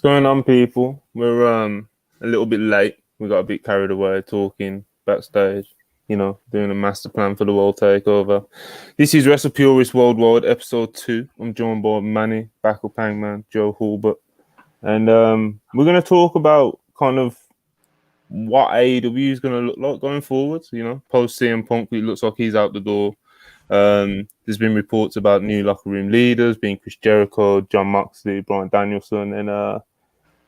going on, people? We're a little bit late. We got a bit carried away talking backstage, doing a master plan for the world takeover. This is WrestlePurists Worldwide, episode 2. I'm joined by Manny, Backup Hangman, Joe Hulbert, and we're going to talk about kind of what AEW is going to look like going forward. Post CM Punk, it looks like he's out the door. There's been reports about new locker room leaders being Chris Jericho, John Moxley, Bryan Danielson, and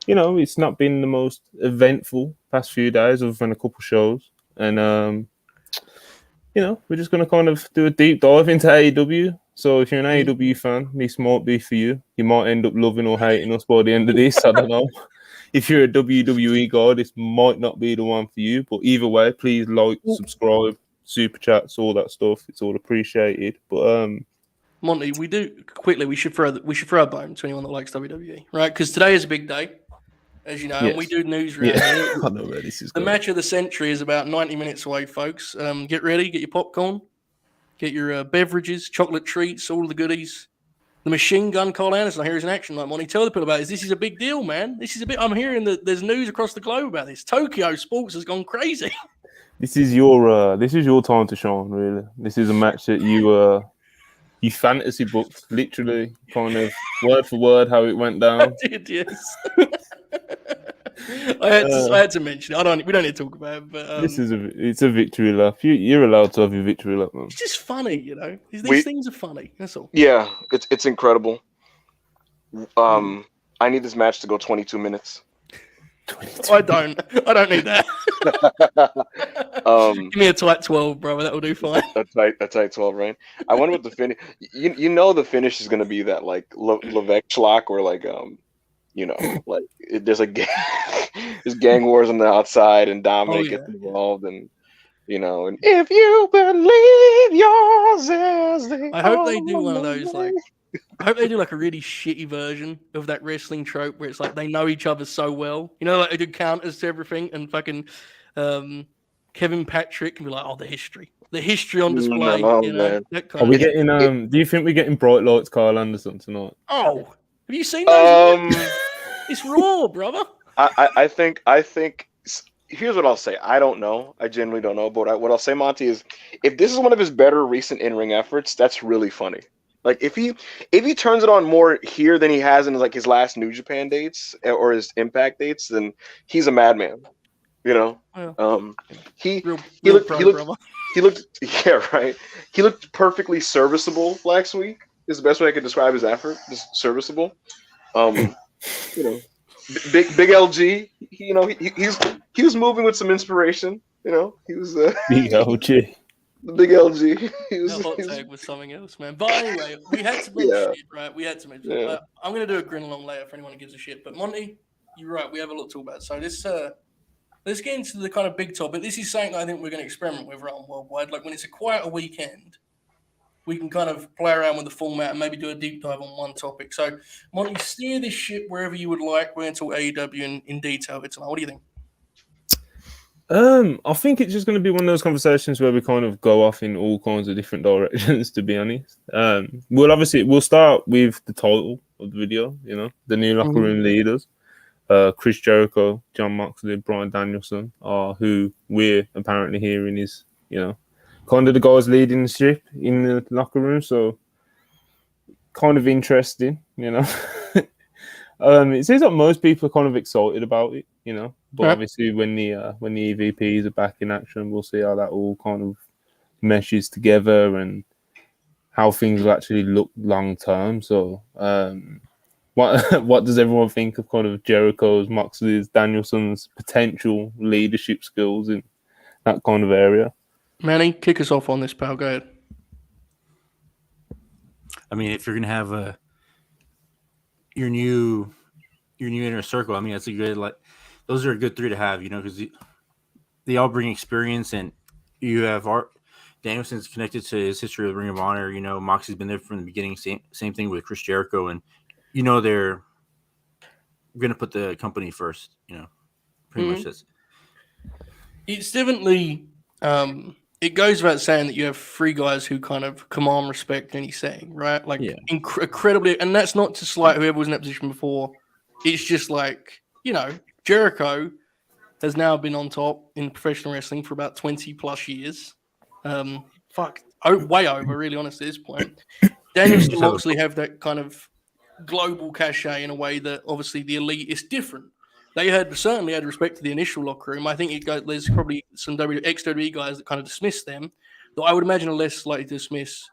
it's not been the most eventful past few days other than a couple shows. And we're just going to kind of do a deep dive into AEW. So if you're an AEW fan, this might be for you. You might end up loving or hating us by the end of this. I don't know. If you're a WWE guy, this might not be the one for you. But either way, please like, subscribe, super chats, all that stuff. It's all appreciated. But Monty, we should throw a bone to anyone that likes WWE, right? Because today is a big day, as you know, and we do news around here. I know where this is the going. match of the century is about 90 minutes away, folks. Get ready, get your popcorn, get your beverages, chocolate treats, all the goodies. The Machine Gun Carl Anderson, I hear is in action. Like Monty, tell the people about this. This is a big deal, man. I'm hearing that there's news across the globe about this. Tokyo sports has gone crazy. This is your time to shine, really. This is a match that you fantasy booked, literally, kind of word for word how it went down. I did, yes. I had to mention it. We don't need to talk about it, but it's a victory lap. You're allowed to have your victory lap, man. It's just funny, These things are funny. That's all. Yeah, it's incredible. I need this match to go 22 minutes. I don't need that. Give me a tight 12, brother. That will do fine. A tight 12, right? I wonder what the finish. The finish is going to be that like Levesque schlock where like there's there's gang wars on the outside and Dominic gets involved and and if you believe yours is the I hope they do one of those I hope they do like a really shitty version of that wrestling trope where it's like they know each other so well. Like they do counters to everything and fucking Kevin Patrick can be like, the history on display. Man. Are we getting do you think we're getting Bright Lights Carl Anderson tonight? Oh, have you seen those? It's raw, brother. I think here's what I'll say. I don't know. I genuinely don't know. But what I'll say, Monty, is if this is one of his better recent in-ring efforts, that's really funny. Like if he turns it on more here than he has in his last New Japan dates or his Impact dates, then he's a madman. He looked He looked perfectly serviceable last week. Is the best way I could describe his effort. Just serviceable. Big LG. He was moving with some inspiration. He was Big LG. The big LG. He was hot tag with something else, man. But anyway, we had to mention shit, right? We had to mention it. I'm going to do a grin along later for anyone who gives a shit. But Monty, you're right. We have a lot to talk about. So let's get into the kind of big topic. This is something that I think we're going to experiment with around worldwide. Like when it's a quieter weekend, we can kind of play around with the format and maybe do a deep dive on one topic. So Monty, steer this ship wherever you would like. We're going to talk AEW in detail tonight. What do you think? I think it's just going to be one of those conversations where we kind of go off in all kinds of different directions, to be honest. We'll start with the title of the video, the new locker room leaders. Chris Jericho, John Moxley, Bryan Danielson are who we're apparently hearing is, kind of the guys leading the ship in the locker room. So kind of interesting, It seems like most people are kind of excited about it, But obviously, when the EVPs are back in action, we'll see how that all kind of meshes together and how things will actually look long term. So, what does everyone think of kind of Jericho's, Moxley's, Danielson's potential leadership skills in that kind of area? Manny, kick us off on this, pal. Go ahead. I mean, if you're gonna have your new inner circle, I mean, that's a good those are a good 3 to have, because they all bring experience, and you have Danielson's connected to his history with Ring of Honor. Moxie's been there from the beginning. Same thing with Chris Jericho, and they're going to put the company first. Pretty much this. It's definitely it goes without saying that you have 3 guys who kind of command respect in any setting, right? Incredibly, and that's not to slight whoever was in that position before. it's just like, Jericho has now been on top in professional wrestling for about 20 plus years. Way over, really, honestly, at this point. Danielson and Moxley have that kind of global cachet in a way that obviously the Elite is different. They certainly had respect to the initial locker room. I think there's probably some ex-WWE guys that kind of dismiss them, though I would imagine are less likely to dismiss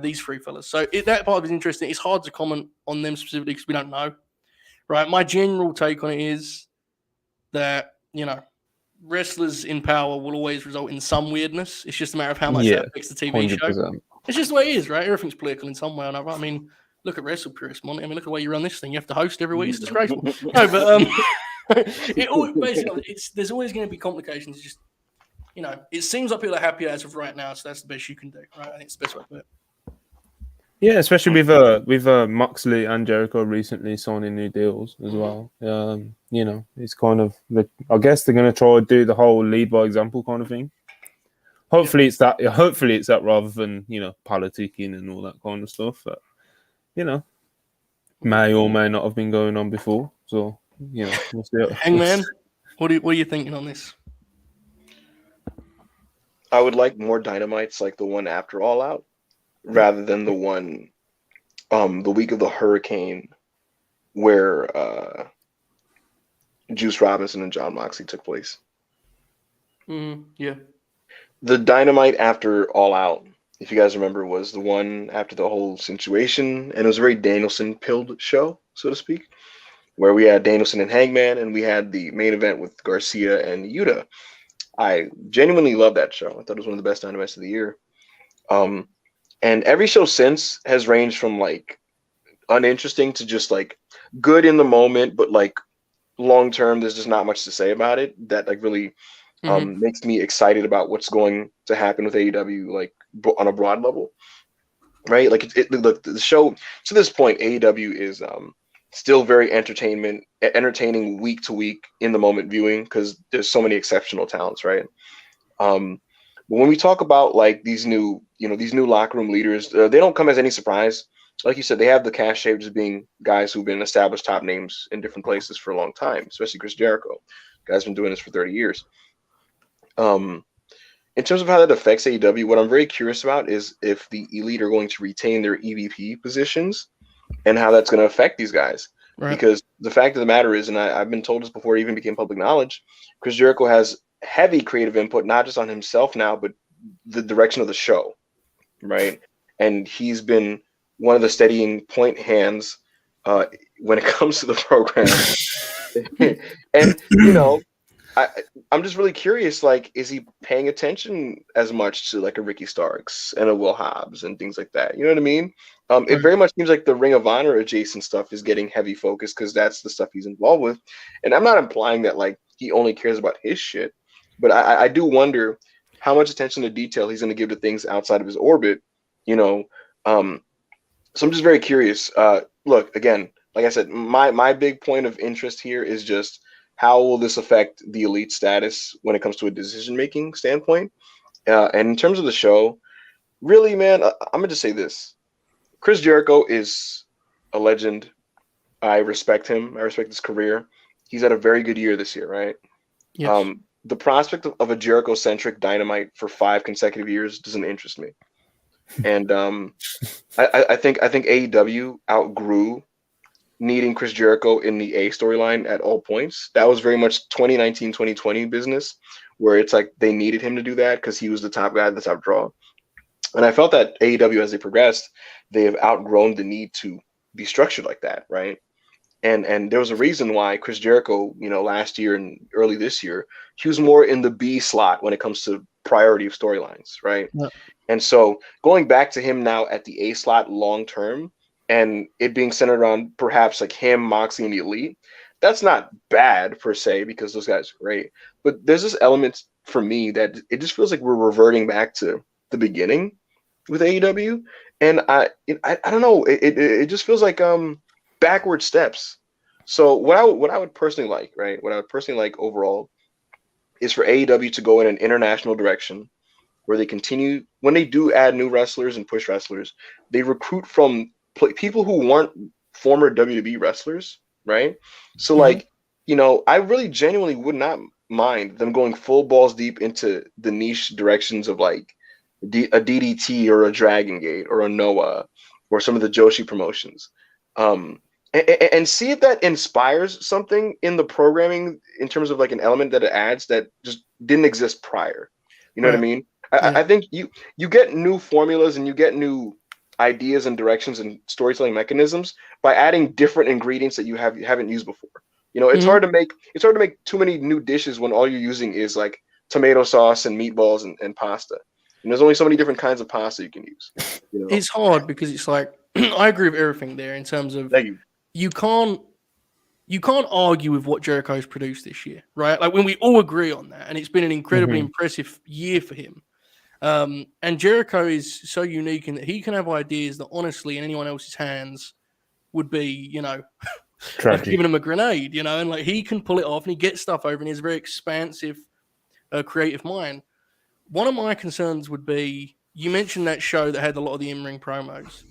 these three fellas. So that part is interesting. It's hard to comment on them specifically because we don't know. Right? My general take on it is that, wrestlers in power will always result in some weirdness. It's just a matter of how much that affects the TV 100%. show. It's just the way it is, right? Everything's political in some way or another. I mean, look at WrestlePurists, Monty. I mean, look at the way you run this thing. You have to host every week. It's disgraceful. No, but there's always going to be complications. It's just, it seems like people are happy as of right now, so that's the best you can do, right? I think it's the best way to put it. Yeah, especially with Moxley and Jericho recently signing new deals as well. It's kind of I guess they're going to try to do the whole lead by example kind of thing. Hopefully it's that. Hopefully it's that rather than politicking and all that kind of stuff. But may or may not have been going on before. So we'll see. Hangman, what are you thinking on this? I would like more Dynamites like the one after All Out, rather than the one the week of the Hurricane where Juice Robinson and John Moxley took place. Yeah. The Dynamite after All Out, if you guys remember, was the one after the whole situation, and it was a very Danielson-pilled show, so to speak, where we had Danielson and Hangman, and we had the main event with Garcia and Yuta. I genuinely love that show. I thought it was one of the best Dynamites of the year. And every show since has ranged from like uninteresting to just like good in the moment, but like long term, there's just not much to say about it. That like really makes me excited about what's going to happen with AEW, like on a broad level, right? Like look, the show to this point, AEW is still very entertaining week to week in the moment viewing because there's so many exceptional talents, right? But when we talk about like these new locker room leaders, they don't come as any surprise. Like you said, they have the cachet of just being guys who've been established top names in different places for a long time, especially Chris Jericho. Guy's been doing this for 30 years. In terms of how that affects AEW, what I'm very curious about is if the Elite are going to retain their EVP positions and how that's going to affect these guys. Right. Because the fact of the matter is, and I've been told this before it even became public knowledge, Chris Jericho has heavy creative input, not just on himself now, but the direction of the show, right? And he's been one of the steadying point hands when it comes to the program. And, I'm just really curious, like, is he paying attention as much to like a Ricky Starks and a Will Hobbs and things like that? You know what I mean? It very much seems like the Ring of Honor adjacent stuff is getting heavy focus because that's the stuff he's involved with. And I'm not implying that like he only cares about his shit, but I do wonder how much attention to detail he's going to give to things outside of his orbit, So I'm just very curious. Look, again, like I said, my big point of interest here is just how will this affect the Elite status when it comes to a decision-making standpoint? And in terms of the show, really, man, I'm going to just say this. Chris Jericho is a legend. I respect him. I respect his career. He's had a very good year this year, right? Yes. The prospect of a Jericho-centric Dynamite for 5 consecutive years doesn't interest me. And I think AEW outgrew needing Chris Jericho in the A storyline at all points. That was very much 2019, 2020 business, where it's like they needed him to do that because he was the top guy, the top draw. And I felt that AEW, as they progressed, they have outgrown the need to be structured like that, right? And there was a reason why Chris Jericho, last year and early this year, he was more in the B slot when it comes to priority of storylines, right? Yeah. And so going back to him now at the A slot long term, and it being centered on perhaps like him, Moxley, and the Elite, that's not bad per se because those guys are great. But there's this element for me that it just feels like we're reverting back to the beginning with AEW, and I don't know, it just feels like backward steps. So what I would personally like, right? What I would personally like overall is for AEW to go in an international direction where they continue when they do add new wrestlers and push wrestlers, they recruit from people who weren't former WWE wrestlers, right? So like, I really genuinely would not mind them going full balls deep into the niche directions of like a DDT or a Dragon Gate or a Noah or some of the Joshi promotions. And see if that inspires something in the programming in terms of like an element that it adds that just didn't exist prior. You know what I mean? I think you get new formulas and you get new ideas and directions and storytelling mechanisms by adding different ingredients that you haven't used before. It's hard to make too many new dishes when all you're using is like tomato sauce and meatballs and pasta. And there's only so many different kinds of pasta you can use. It's hard because it's like I agree with everything there in terms of you can't argue with what Jericho's produced this year, right? Like when we all agree on that, and it's been an incredibly impressive year for him. And Jericho is so unique in that he can have ideas that honestly in anyone else's hands would be, like giving him a grenade, and like he can pull it off and he gets stuff over and he has a very expansive creative mind. One of my concerns would be, you mentioned that show that had a lot of the in-ring promos.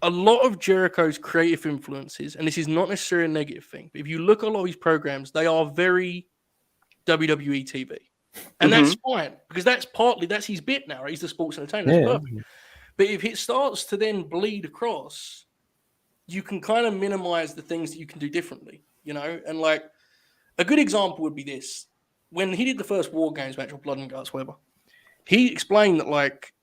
A lot of Jericho's creative influences, and this is not necessarily a negative thing, but if you look at a lot of his programs, they are very WWE TV. And that's fine, because that's his bit now, right? He's the sports entertainer. That's perfect. But if it starts to then bleed across, you can kind of minimize the things that you can do differently, And like a good example would be this. When he did the first War Games match with Blood and Guts, whatever, he explained that like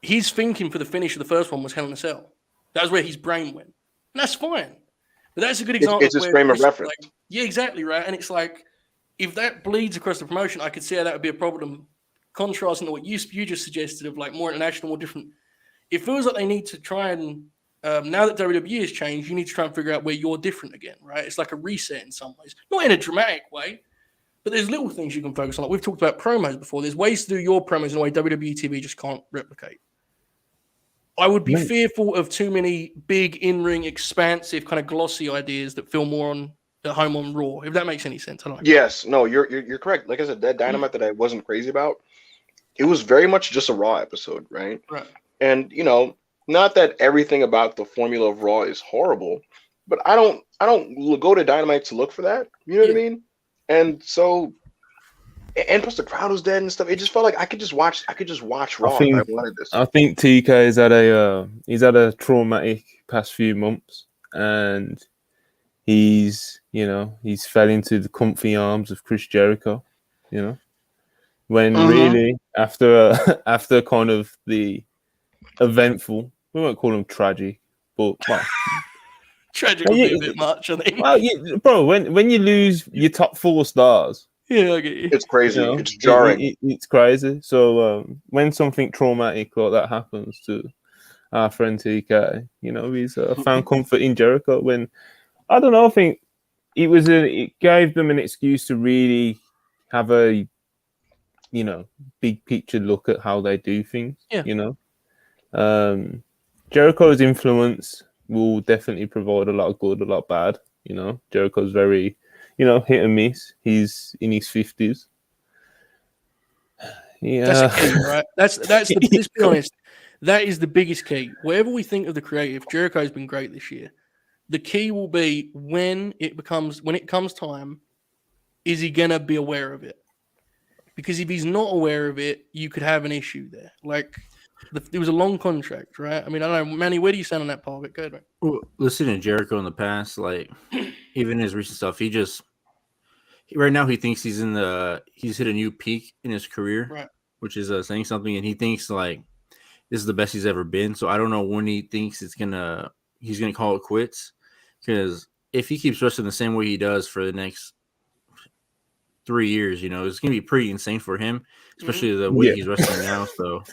his thinking for the finish of the first one was Hell in a Cell. That was where his brain went. And that's fine. But that's a good example. It's a frame of reference. Like, yeah, exactly, right? And it's like, if that bleeds across the promotion, I could see how that would be a problem. Contrasting to what you just suggested of like more international, more different. It feels like they need to try and, now that WWE has changed, you need to try and figure out where you're different again, right? It's like a reset in some ways. Not in a dramatic way, but there's little things you can focus on. Like we've talked about promos before. There's ways to do your promos in a way WWE TV just can't replicate. I would be fearful of too many big in-ring, expansive, kind of glossy ideas that feel more at home on Raw. If that makes any sense, I don't know. Yes, no, you're correct. Like I said, that Dynamite that I wasn't crazy about, it was very much just a Raw episode, right? Right. And not that everything about the formula of Raw is horrible, but I don't go to Dynamite to look for that. You know what I mean? And so. And plus the crowd was dead and stuff. It just felt like I could just watch Raw if I wanted this. I think TK he's had a traumatic past few months, and he's fell into the comfy arms of Chris Jericho. When really after kind of the eventful, we won't call him tragic, but tragic would be a bit much, I think. Well, bro, when you lose your top 4 stars. Yeah, I get you. It's crazy. It's jarring. It's crazy. So when something traumatic like that happens to our friend TK, he's found comfort in Jericho. When I don't know, I think it gave them an excuse to really have a big picture look at how they do things. Yeah. Jericho's influence will definitely provide a lot of good, a lot of bad. Jericho's very hit and miss. He's in his 50s. Yeah, that's the key, right? That's let's be honest. That is the biggest key. Whatever we think of the creative, Jericho's been great this year. The key will be when it comes time, is he gonna be aware of it? Because if he's not aware of it, you could have an issue there. Like there was a long contract, right? I mean, I don't know, Manny, where do you stand on that part of it? Go ahead, right? Well, listening to Jericho in the past, like even his recent stuff, right now he thinks he's hit a new peak in his career, right? Which is saying something, and he thinks like this is the best he's ever been. So I don't know when he thinks he's gonna call it quits, because if he keeps wrestling the same way he does for the next 3 years, it's gonna be pretty insane for him, especially the way he's wrestling now. So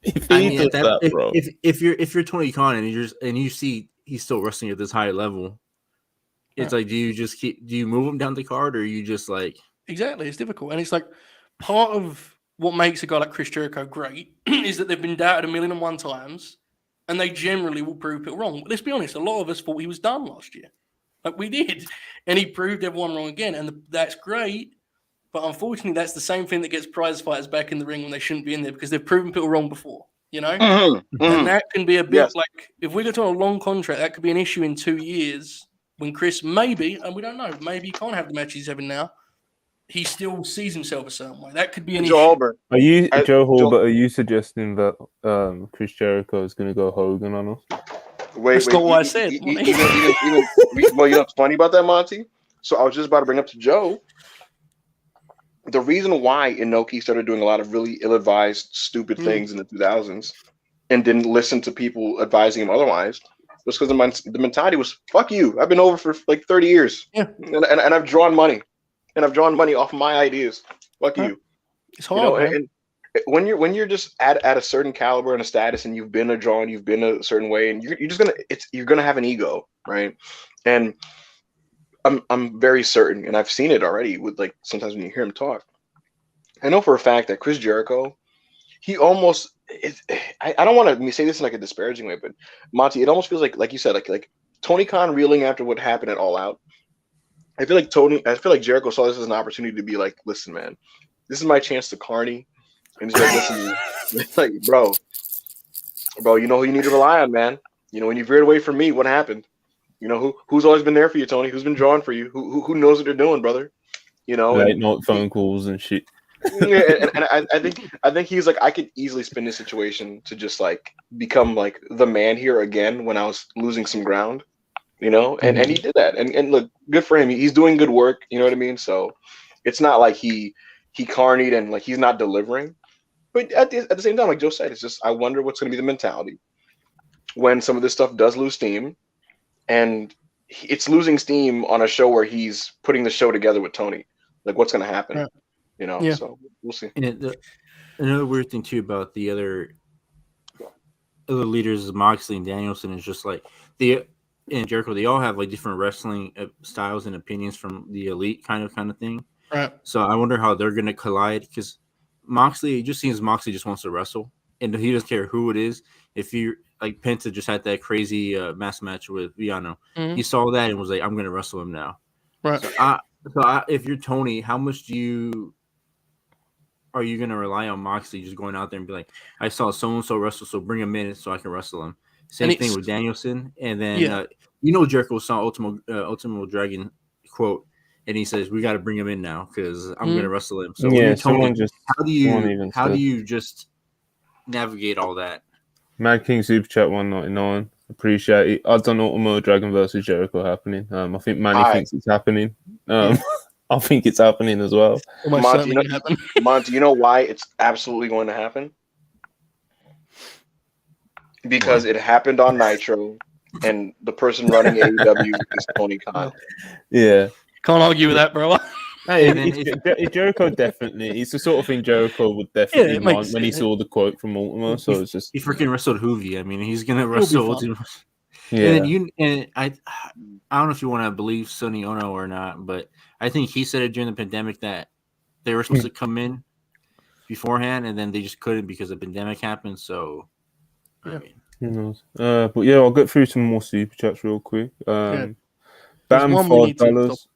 if you're Tony Khan and you see he's still wrestling at this high level, it's like, do you move him down the card, or you just like exactly? It's difficult, and it's like part of what makes a guy like Chris Jericho great is that they've been doubted 1,000,001 times, and they generally will prove it wrong. But let's be honest, a lot of us thought he was done last year, like we did, and he proved everyone wrong again, and that's great. But unfortunately, that's the same thing that gets prize fighters back in the ring when they shouldn't be in there, because they've proven people wrong before, And that can be a bit like, if we go to a long contract, that could be an issue in 2 years. when Chris maybe, and we don't know, maybe he can't have the match he's having now, he still sees himself a certain way. That could be an issue. Halbert. Are you Joe Halbert? Are you suggesting that Chris Jericho is going to go Hogan on us? That's not what I said. Well, you know what's funny about that, Monty? So I was just about to bring up to Joe. The reason why Inoki started doing a lot of really ill-advised, stupid things in the 2000s and didn't listen to people advising him otherwise was because the mentality was, fuck you. I've been over for like 30 years. Yeah. And I've drawn money. And I've drawn money off of my ideas. Fuck you. It's hard, man. And when you're just at a certain caliber and a status, and you've been a draw and you've been a certain way, and you're gonna have an ego, right? And I'm very certain, and I've seen it already with, like, sometimes when you hear him talk. I know for a fact that Chris Jericho, he almost I don't want to say this in like a disparaging way, but Monty, it almost feels like you said, like Tony Khan reeling after what happened at All Out. I feel like Jericho saw this as an opportunity to be like, listen, man, this is my chance to Carney. And he's like, listen, it's like, bro, you know who you need to rely on, man. You know, when you veered away from me, what happened? You know, who's always been there for you, Tony? Who's been drawing for you? Who knows what they're doing, brother? You know, late night phone calls and shit. and I think he's like, I could easily spin this situation to just like become like the man here again when I was losing some ground. You know, and he did that, and look, good for him. He's doing good work. You know what I mean? So it's not like he carnied and like he's not delivering. But at the same time, like Joe said, it's just, I wonder what's going to be the mentality when some of this stuff does lose steam, and it's losing steam on a show where he's putting the show together with Tony. Like, what's going to happen? Right. You know, so we'll see. And another weird thing too about the other leaders, Moxley and Danielson, is just like and Jericho, they all have like different wrestling styles and opinions from the elite kind of thing. Right. So I wonder how they're going to collide, because Moxley, it just seems Moxley just wants to wrestle, and he doesn't care who it is. If you like, Penta just had that crazy mass match with Viano. He saw that and was like, I'm going to wrestle him now. Right. So if you're Tony, how much are you going to rely on Moxley just going out there and be like, I saw so-and-so wrestle, so bring him in so I can wrestle him. Same thing with Danielson. And then, Jericho saw Ultimo Dragon quote, and he says, we got to bring him in now because I'm going to wrestle him. So Tony, how do you just navigate all that? Mad King Super Chat 199. Appreciate it. Odds on Ultimo Dragon versus Jericho happening. I think Manny thinks it's happening. I think it's happening as well. Monty, you know why it's absolutely going to happen? Because it happened on Nitro, and the person running AEW is Tony Khan. Yeah. Can't argue with that, bro. Hey, Jericho definitely. It's the sort of thing Jericho would definitely want when he saw the quote from Ultimo. So it's just, he freaking wrestled Hoovy. I mean, he's gonna wrestle Ultimo. Yeah. And I don't know if you want to believe Sonny Ono or not, but I think he said it during the pandemic that they were supposed to come in beforehand, and then they just couldn't because the pandemic happened. So, I mean, who knows? But yeah, I'll get through some more super chats real quick. Bam, $5.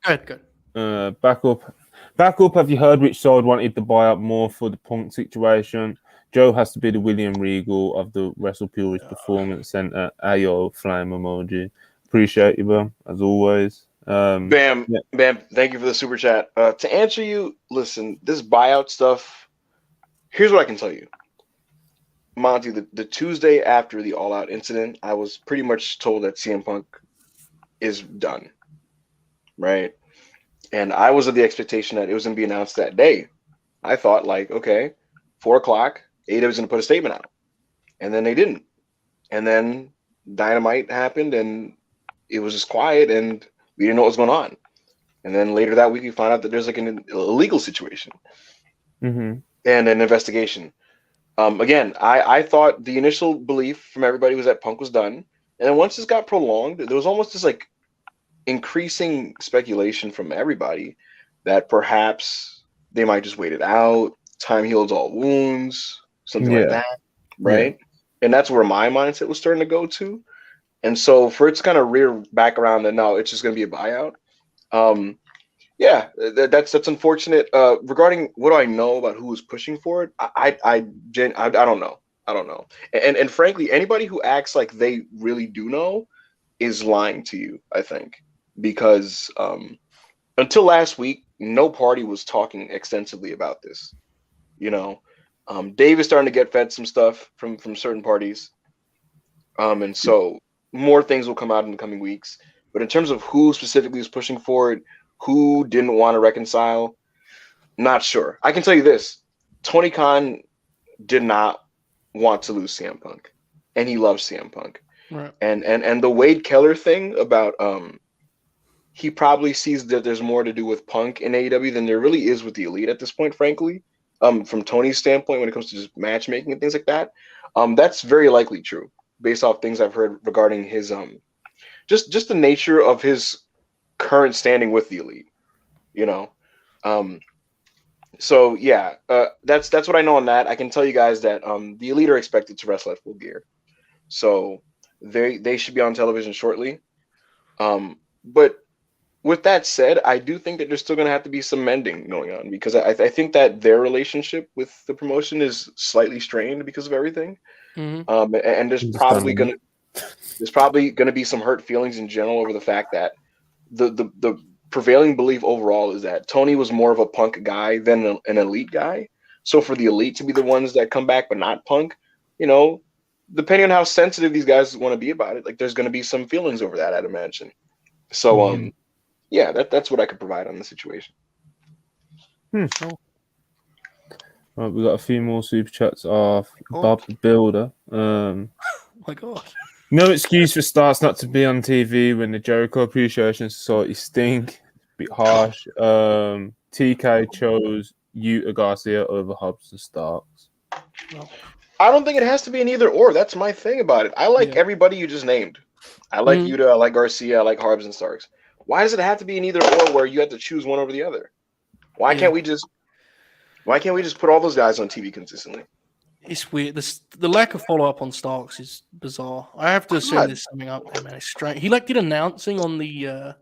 Good. Back up. Have you heard which side wanted the buyout more for the Punk situation? Joe has to be the William Regal of the WrestlePurists Performance Center. Ayo, flame emoji. Appreciate you, Bam, as always. Bam, thank you for the super chat. To answer you, listen, this buyout stuff, here's what I can tell you. Monty, the Tuesday after the All Out incident, I was pretty much told that CM Punk is done, right? And I was of the expectation that it was going to be announced that day. I thought, like, okay, 4 o'clock, AEW was going to put a statement out. And then they didn't. And then Dynamite happened, and it was just quiet, and we didn't know what was going on. And then later that week, we found out that there's like an illegal situation and an investigation. Again, I thought the initial belief from everybody was that Punk was done. And then once this got prolonged, there was almost this like increasing speculation from everybody that perhaps they might just wait it out. Time heals all wounds, something like that, right? And that's where my mindset was starting to go to. And so for it to kind of rear back around and now it's just going to be a buyout. That's unfortunate. Regarding what do I know about who was pushing for it, I don't know. I don't know. And frankly, anybody who acts like they really do know is lying to you, I think. because until last week, no party was talking extensively about this. You know, Dave is starting to get fed some stuff from certain parties, and so more things will come out in the coming weeks. But in terms of who specifically is pushing for it, who didn't want to reconcile, not sure. I can tell you this: Tony Khan did not want to lose CM Punk, and he loves CM Punk. Right. And the Wade Keller thing about he probably sees that there's more to do with Punk in AEW than there really is with the Elite at this point, frankly. From Tony's standpoint, when it comes to just matchmaking and things like that, that's very likely true, based off things I've heard regarding his just the nature of his current standing with the Elite, you know. So yeah, that's what I know on that. I can tell you guys that the Elite are expected to wrestle at Full Gear, so they should be on television shortly. But with that said, I do think that there's still going to have to be some mending going on, because I think that their relationship with the promotion is slightly strained because of everything. Mm-hmm. And there's probably going to be some hurt feelings in general over the fact that the prevailing belief overall is that Tony was more of a Punk guy than an Elite guy. So for the Elite to be the ones that come back but not Punk, you know, depending on how sensitive these guys want to be about it, like there's going to be some feelings over that, I'd imagine. So yeah, that's what I could provide on the situation. Cool. Right, we got a few more super chats off Bob the Builder. Oh my God. No excuse for Starks not to be on TV when the Jericho Appreciation Society stink. A bit harsh. TK chose Yuta Garcia over Hobbs and Starks. No. I don't think it has to be an either or. That's my thing about it. I like everybody you just named. I like Yuta, I like Garcia, I like Hobbs and Starks. Why does it have to be an either or where you have to choose one over the other? Why can't we just put all those guys on TV consistently? It's weird. The lack of follow up on Starks is bizarre. I have to assume there's something up there, man. It's strange. He did announcing on the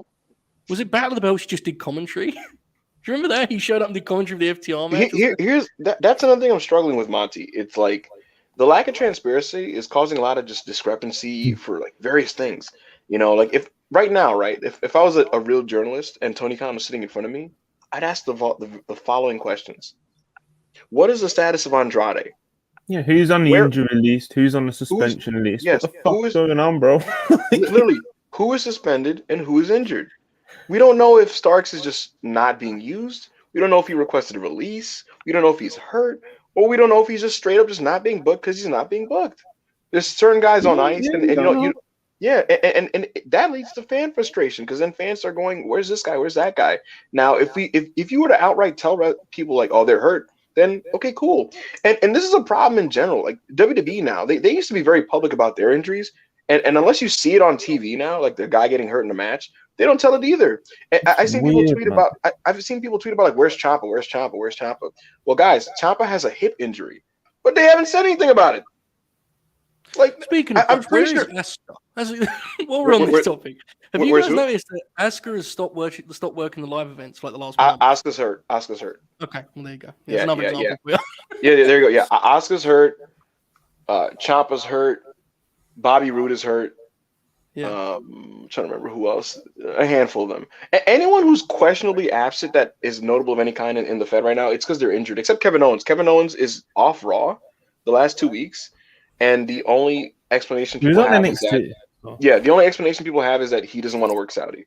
was it Battle of the Belts? He just did commentary. Do you remember that? He showed up and did commentary of the FTR match. That's another thing I'm struggling with, Monty. It's like the lack of transparency is causing a lot of just discrepancy for like various things. You know, like if right now, if I was a real journalist and Tony Khan was sitting in front of me, I'd ask the following questions. What is the status of Andrade? Yeah, who's on the injury list? Who's on the suspension list? Yes, what the fuck's going on, bro? Literally, who is suspended and who is injured? We don't know if Starks is just not being used. We don't know if he requested a release. We don't know if he's hurt. Or we don't know if he's just straight up just not being booked because he's not being booked. There's certain guys on ice, and that leads to fan frustration, because then fans start going, "Where's this guy? Where's that guy?" Now, if you were to outright tell people like, "Oh, they're hurt," then okay, cool. And this is a problem in general. Like WWE now, they used to be very public about their injuries, and unless you see it on TV now, like the guy getting hurt in a match, they don't tell it either. I've seen people tweet about like, "Where's Ciampa? Where's Ciampa? Where's Ciampa?" Well, guys, Ciampa has a hip injury, but they haven't said anything about it. Like, speaking of, I'm pretty sure. While we're on this topic, have you guys noticed that Asuka has stopped working the live events like the last month? Asuka's hurt. Okay, well there you go. There's another example. Yeah, there you go. Yeah, Asuka's hurt. Ciampa's hurt. Bobby Roode is hurt. Yeah. I'm trying to remember who else. A handful of them. Anyone who's questionably absent that is notable of any kind in the Fed right now, it's because they're injured. Except Kevin Owens. Kevin Owens is off Raw the last 2 weeks. And the only explanation people have is that, the only explanation people have is that he doesn't want to work Saudi.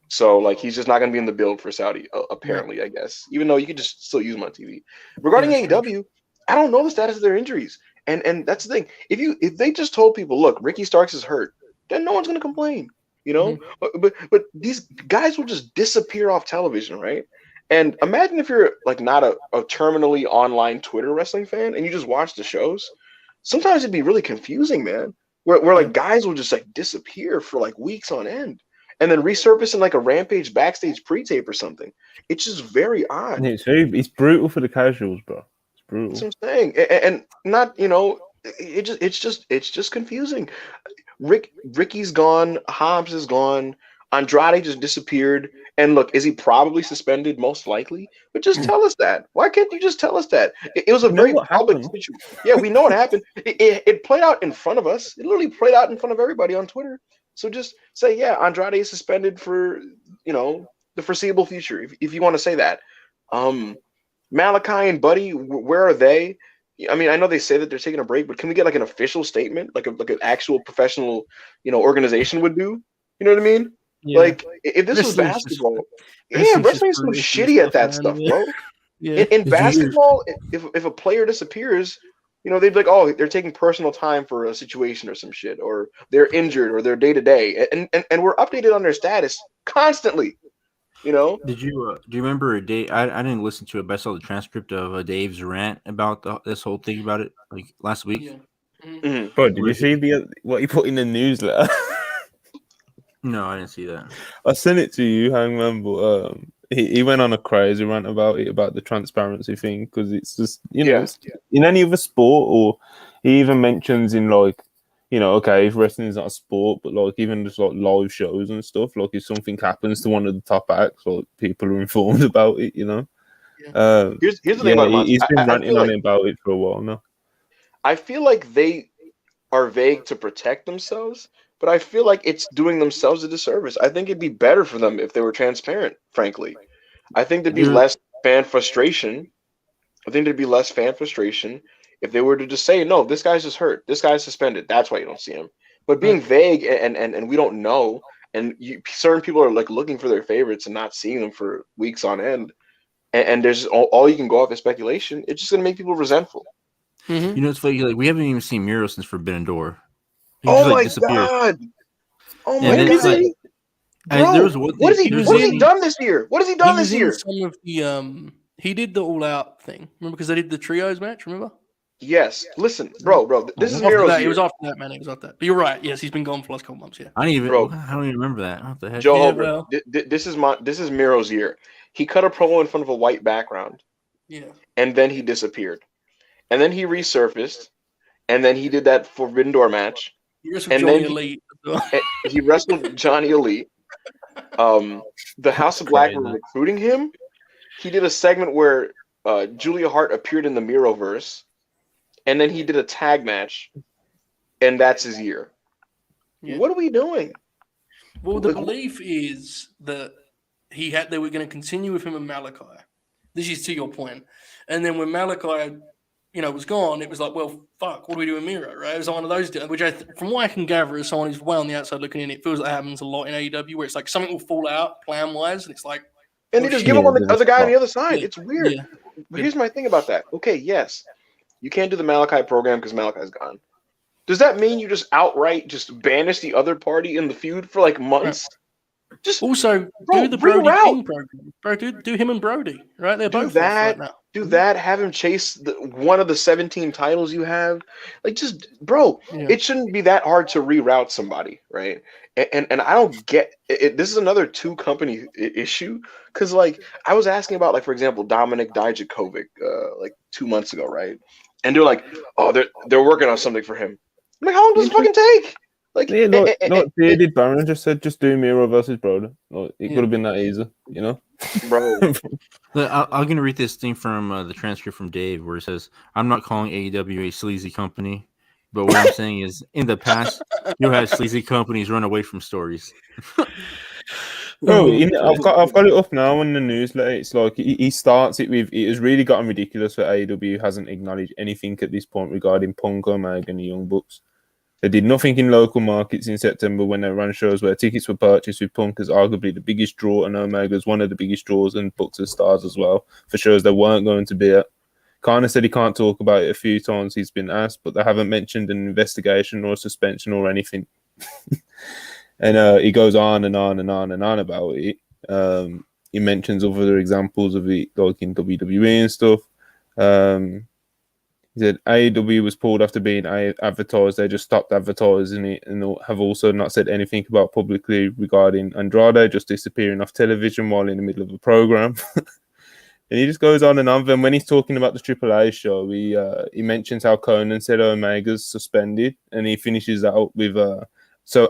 So, like, he's just not going to be in the build for Saudi, apparently, I guess. Even though you could just still use him on TV. Regarding AEW, I don't know the status of their injuries. And that's the thing. If they just told people, look, Ricky Starks is hurt, then no one's going to complain, you know? Mm-hmm. But these guys will just disappear off television, right? And imagine if you're, like, not a terminally online Twitter wrestling fan and you just watch the shows. Sometimes it'd be really confusing, man. Where like guys will just like disappear for like weeks on end, and then resurface in like a Rampage backstage pre-tape or something. It's just very odd. It's brutal for the casuals, bro. It's brutal. That's what I'm saying, and not it's just confusing. Ricky's gone, Hobbs is gone. Andrade just disappeared. And look, is he probably suspended? Most likely. But just tell us that. Why can't you just tell us that? It was a very public situation. Yeah, we know what happened. It played out in front of us. It literally played out in front of everybody on Twitter. So just say, yeah, Andrade is suspended for, the foreseeable future, if you want to say that. Malachi and Buddy, where are they? I mean, I know they say that they're taking a break, but can we get like an official statement, like an actual professional, organization would do? You know what I mean? Yeah. Like if this was basketball, wrestling's so shitty at that stuff, bro. Yeah. In basketball, if a player disappears, they'd be like, oh, they're taking personal time for a situation or some shit, or they're injured, or they're day to day, and we're updated on their status constantly. Did you do you remember Dave? I didn't listen to it, but I saw the transcript of Dave's rant about this whole thing about it like last week. Yeah. Mm-hmm. Bro, did you see what he put in the newsletter? No, I didn't see that. I sent it to you, Hangman, but he went on a crazy rant about the transparency thing, because it's just in any other sport, or he even mentions in like, okay, if wrestling is not a sport, but like even just like live shows and stuff, like if something happens to one of the top acts, like people are informed about it, Yeah. Here's the thing about Monty. He's been ranting on it about it for a while now. I feel like they are vague to protect themselves, but I feel like it's doing themselves a disservice. I think it'd be better for them if they were transparent, frankly. I think there'd be less fan frustration. If they were to just say, no, this guy's just hurt, this guy's suspended, that's why you don't see him. But being vague and we don't know, and certain people are like looking for their favorites and not seeing them for weeks on end, and there's all you can go off is speculation, it's just gonna make people resentful. Mm-hmm. It's funny, like we haven't even seen Miro since Forbidden Door. Oh my god! Oh my god! Bro, what has he done this year? What has he done this year? Some of the he did the All Out thing. Remember, because they did the trios match. Remember? Yes. Listen, bro. This is Miro's year. He was after that, man. He was after that. But you're right. Yes, he's been gone for the last couple months. Yeah. I don't even remember that. What the heck? Joe Holbrook, this is Miro's year. He cut a promo in front of a white background. Yeah. And then he disappeared. And then he resurfaced. And then he did that Forbidden Door match. He wrestled Johnny Elite. He wrestled Johnny Elite. The House of Black were recruiting him. He did a segment where Julia Hart appeared in the Miroverse, and then he did a tag match, and that's his year. Yeah. What are we doing? Well, the belief is that they were going to continue with him and Malachi. This is to your point. And then when Malachi, was gone, it was like, well, fuck, what do we do with Miro, right? It was one of those, which from what I can gather, as someone who's way on the outside looking in, it feels like that happens a lot in AEW, where it's like something will fall out plan-wise, and it's like, and they just give him on the other guy on the other side. Yeah. It's weird. Yeah. But here's my thing about that. Okay, yes, you can't do the Malachi program because Malachi's gone. Does that mean you just outright just banish the other party in the feud for like months? Right. Just also do the Brody King program, bro. Do him and Brody, right? They're both that. Right now. Do that. Have him chase one of the 17 titles you have. Like, just bro, it shouldn't be that hard to reroute somebody, right? And I don't get it. This is another two company issue, because like I was asking about, like, for example, Dominic Dijakovic like 2 months ago, right? And they're like, oh, they're working on something for him. I'm like, how long does it fucking take? Like, David Barron just said, just do Miro versus Brody. It could have been that easy, bro. I'm gonna read this thing from the transcript from Dave, where it says, "I'm not calling AEW a sleazy company, but what I'm saying is, in the past, you had sleazy companies run away from stories." Bro, I've got it up now in the newsletter. It's like he starts it with, "It has really gotten ridiculous that AEW hasn't acknowledged anything at this point regarding Punk, Omega, and the Young Bucks. They did nothing in local markets in September when they ran shows where tickets were purchased with Punk as arguably the biggest draw and Omega as one of the biggest draws, and Bucks as stars as well, for shows they weren't going to be at. Kana said he can't talk about it a few times he's been asked, but they haven't mentioned an investigation or a suspension or anything." And he goes on and on and on and on about it. He mentions other examples of it, like in WWE and stuff. He said AEW was pulled after being advertised. They just stopped advertising it, and have also not said anything about publicly regarding Andrade just disappearing off television while in the middle of a program. And he just goes on and on. Then when he's talking about the AAA show, he mentions how Conan said Omega's suspended, and he finishes out with so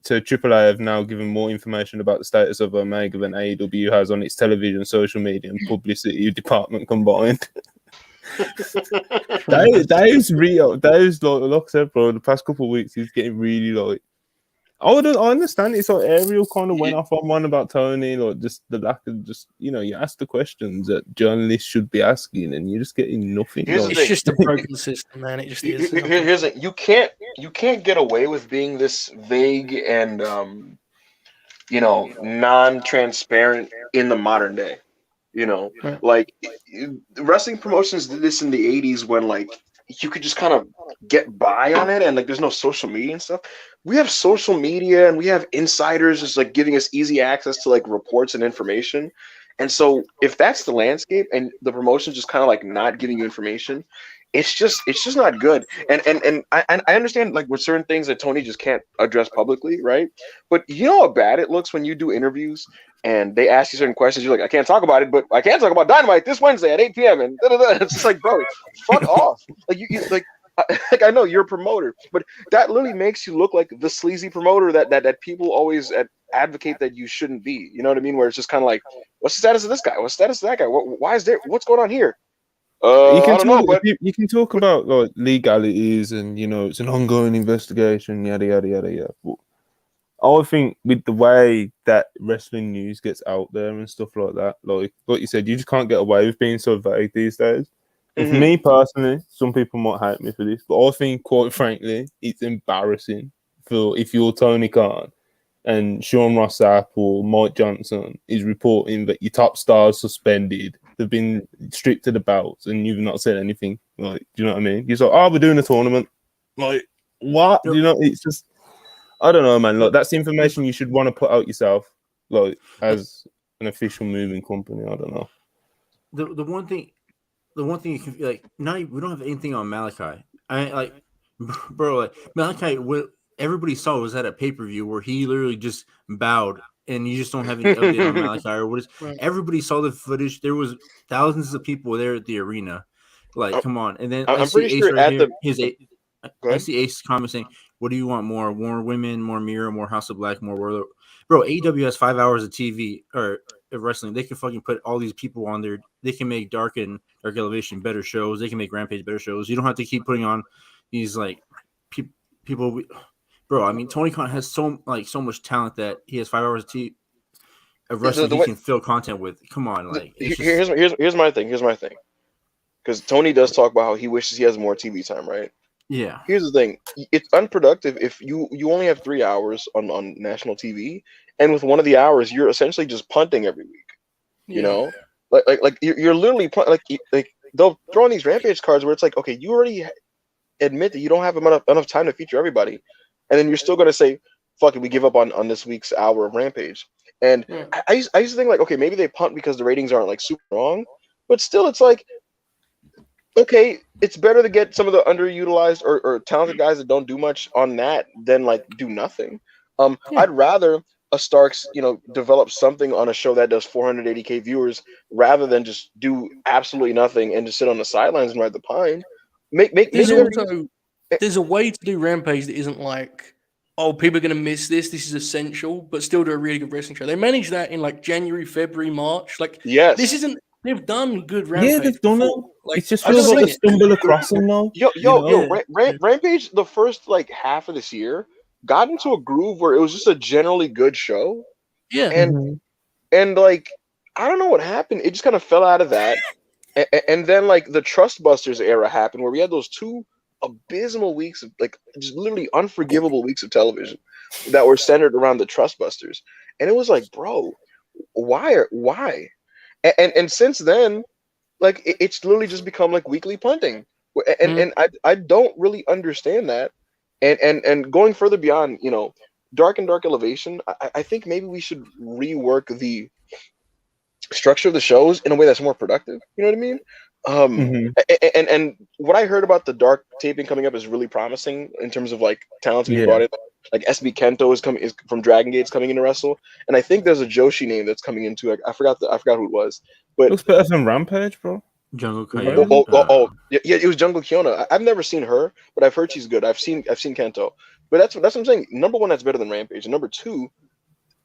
So AAA have now given more information about the status of Omega than AEW has on its television, social media, and publicity department combined. that is real. That is like I said, bro. The past couple of weeks, he's getting really like. I understand. It's like Ariel kind of went off on one about Tony, like just the lack of you ask the questions that journalists should be asking, and you're just getting nothing. It's just a broken system, man. It just is. Here's it. You can't get away with being this vague and non-transparent in the modern day. Right. Like wrestling promotions did this in the 80s when like you could just kind of get by on it and like there's no social media and stuff. We have social media and we have insiders just like giving us easy access to like reports and information. And so if that's the landscape and the promotion just kind of like not giving you information, it's just not good. And I understand like with certain things that Tony just can't address publicly, right? But you know how bad it looks when you do interviews and they ask you certain questions. You're like, I can't talk about it, but I can talk about Dynamite this Wednesday at 8 p.m. And it's just like, bro, fuck off. Like you like I know you're a promoter, but that literally makes you look like the sleazy promoter that people always advocate that you shouldn't be. You know what I mean? Where it's just kind of like, what's the status of this guy? What's the status of that guy? Why is there? What's going on here? You can talk about like legalities and it's an ongoing investigation, yada yada yada yada. But I think with the way that wrestling news gets out there and stuff like that, like you said, you just can't get away with being so vague these days. And for me personally, some people might hate me for this, but I think, quite frankly, it's embarrassing for if you're Tony Khan and Sean Ross Sapp or Mike Johnson is reporting that your top stars suspended, they've been stripped to the belts, and you've not said anything. Like, do you know what I mean? You're like, we're doing a tournament. Like, what? It's just, I don't know, man. Like, that's information you should want to put out yourself, like, as an official moving company. I don't know. The one thing you can like, we don't have anything on Malachi. Bro, like Malachi, what everybody saw was at a pay-per-view where he literally just bowed, and you just don't have any update on Malachi or what is. Right. Everybody saw the footage. There was thousands of people there at the arena. Like, come on. And then I see Ace right here. I see Ace comment saying, "What do you want more? More women, more Miro, more House of Black, more Warlord." Bro, AEW has 5 hours of TV or wrestling. They can fucking put all these people on there. They can make Dark Elevation better shows. They can make Rampage better shows. You don't have to keep putting on these like people. Bro, I mean, Tony Khan has so much talent that he has 5 hours of wrestling he can fill content with. Come on, like here's my thing. Because Tony does talk about how he wishes he has more TV time, right? Yeah. Here's the thing: it's unproductive if you only have 3 hours on national TV, and with one of the hours you're essentially just punting every week. Yeah. You know, like you're literally like they'll throw in these Rampage cards where it's like, okay, you already admit that you don't have enough time to feature everybody, and then you're still gonna say, "Fuck it, we give up on this week's hour of Rampage." And I used to think like, okay, maybe they punt because the ratings aren't like super strong, but still, it's like, okay, it's better to get some of the underutilized or talented guys that don't do much on that than like do nothing. I'd rather a Starks, develop something on a show that does 480K viewers rather than just do absolutely nothing and just sit on the sidelines and ride the pine. There's a way to do Rampage that isn't like, oh, people are going to miss this. This is essential, but still do a really good wrestling show. They manage that in like January, February, March. Like, yes, this isn't. They've done good Rampage. Yeah, they've done it. Like, it just feels like a stumble across them now. Rampage, the first like half of this year, got into a groove where it was just a generally good show. Yeah, and like I don't know what happened. It just kind of fell out of that, and then like the Trustbusters era happened where we had those 2 abysmal weeks of like just literally unforgivable weeks of television that were centered around the Trustbusters, and it was like, bro, why? And since then, like it's literally just become like weekly punting, and I don't really understand that. And going further beyond, Dark Elevation, I think maybe we should rework the structure of the shows in a way that's more productive. You know what I mean? And what I heard about the Dark taping coming up is really promising in terms of like talents being brought in. Like SB Kento is from Dragon Gate's coming in to wrestle, and I think there's a Joshi name that's coming into. I forgot who it was, but looks better than Rampage, bro. Jungle Kiona. Yeah, it was Jungle Kiona. I've never seen her, but I've heard she's good. I've seen Kento, But that's what I'm saying. Number one, that's better than Rampage. And number two,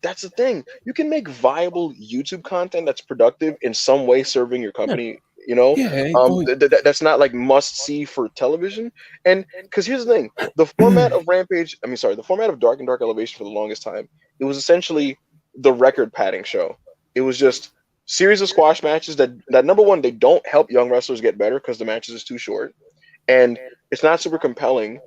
that's the thing. You can make viable YouTube content that's productive in some way, serving your company. You know, that's not like must see for television. And because here's the thing, the format of Rampage, the format of Dark and Dark Elevation for the longest time, it was essentially the record padding show. It was just series of squash matches that number one, they don't help young wrestlers get better because the matches is too short, and it's not super compelling,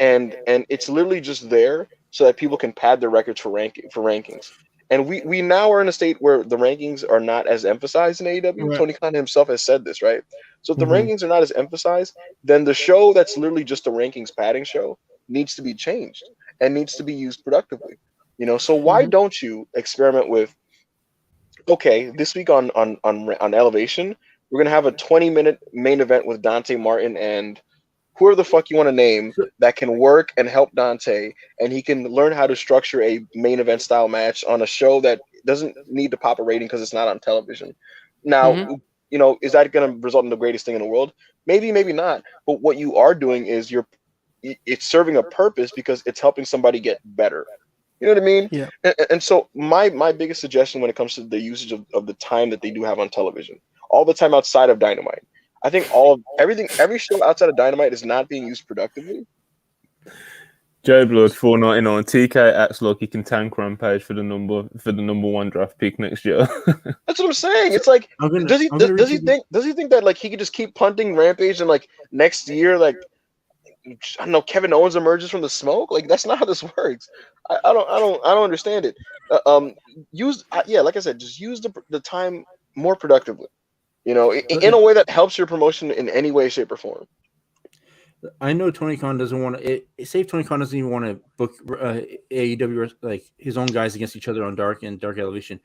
and it's literally just there so that people can pad their records for rankings. And we now are in a state where the rankings are not as emphasized in AEW. Right. Tony Khan himself has said this, right? So if the rankings are not as emphasized, then the show that's literally just a rankings padding show needs to be changed and needs to be used productively. You know, so why don't you experiment with, okay, this week on Elevation, we're gonna have a 20-minute main event with Dante Martin and whoever the fuck you want to name that can work and help Dante, and he can learn how to structure a main event style match on a show that doesn't need to pop a rating because it's not on television. Now, you know, is that going to result in the greatest thing in the world? Maybe, maybe not. But what you are doing is it's serving a purpose because it's helping somebody get better. You know what I mean? Yeah. And so my biggest suggestion when it comes to the usage of the time that they do have on television, all the time outside of Dynamite, I think every show outside of Dynamite is not being used productively. Joe Blood 499. TK acts like he can tank Rampage for the number one draft pick next year. That's what I'm saying. It's like, does he think that like he could just keep punting Rampage and like next year, like I don't know, Kevin Owens emerges from the smoke? Like that's not how this works. I don't understand it. Like I said, just use the time more productively. You know, in a way that helps your promotion in any way, shape, or form. I know Tony Khan doesn't want to. Say if Tony Khan doesn't even want to book AEW like his own guys against each other on Dark and Dark Elevation.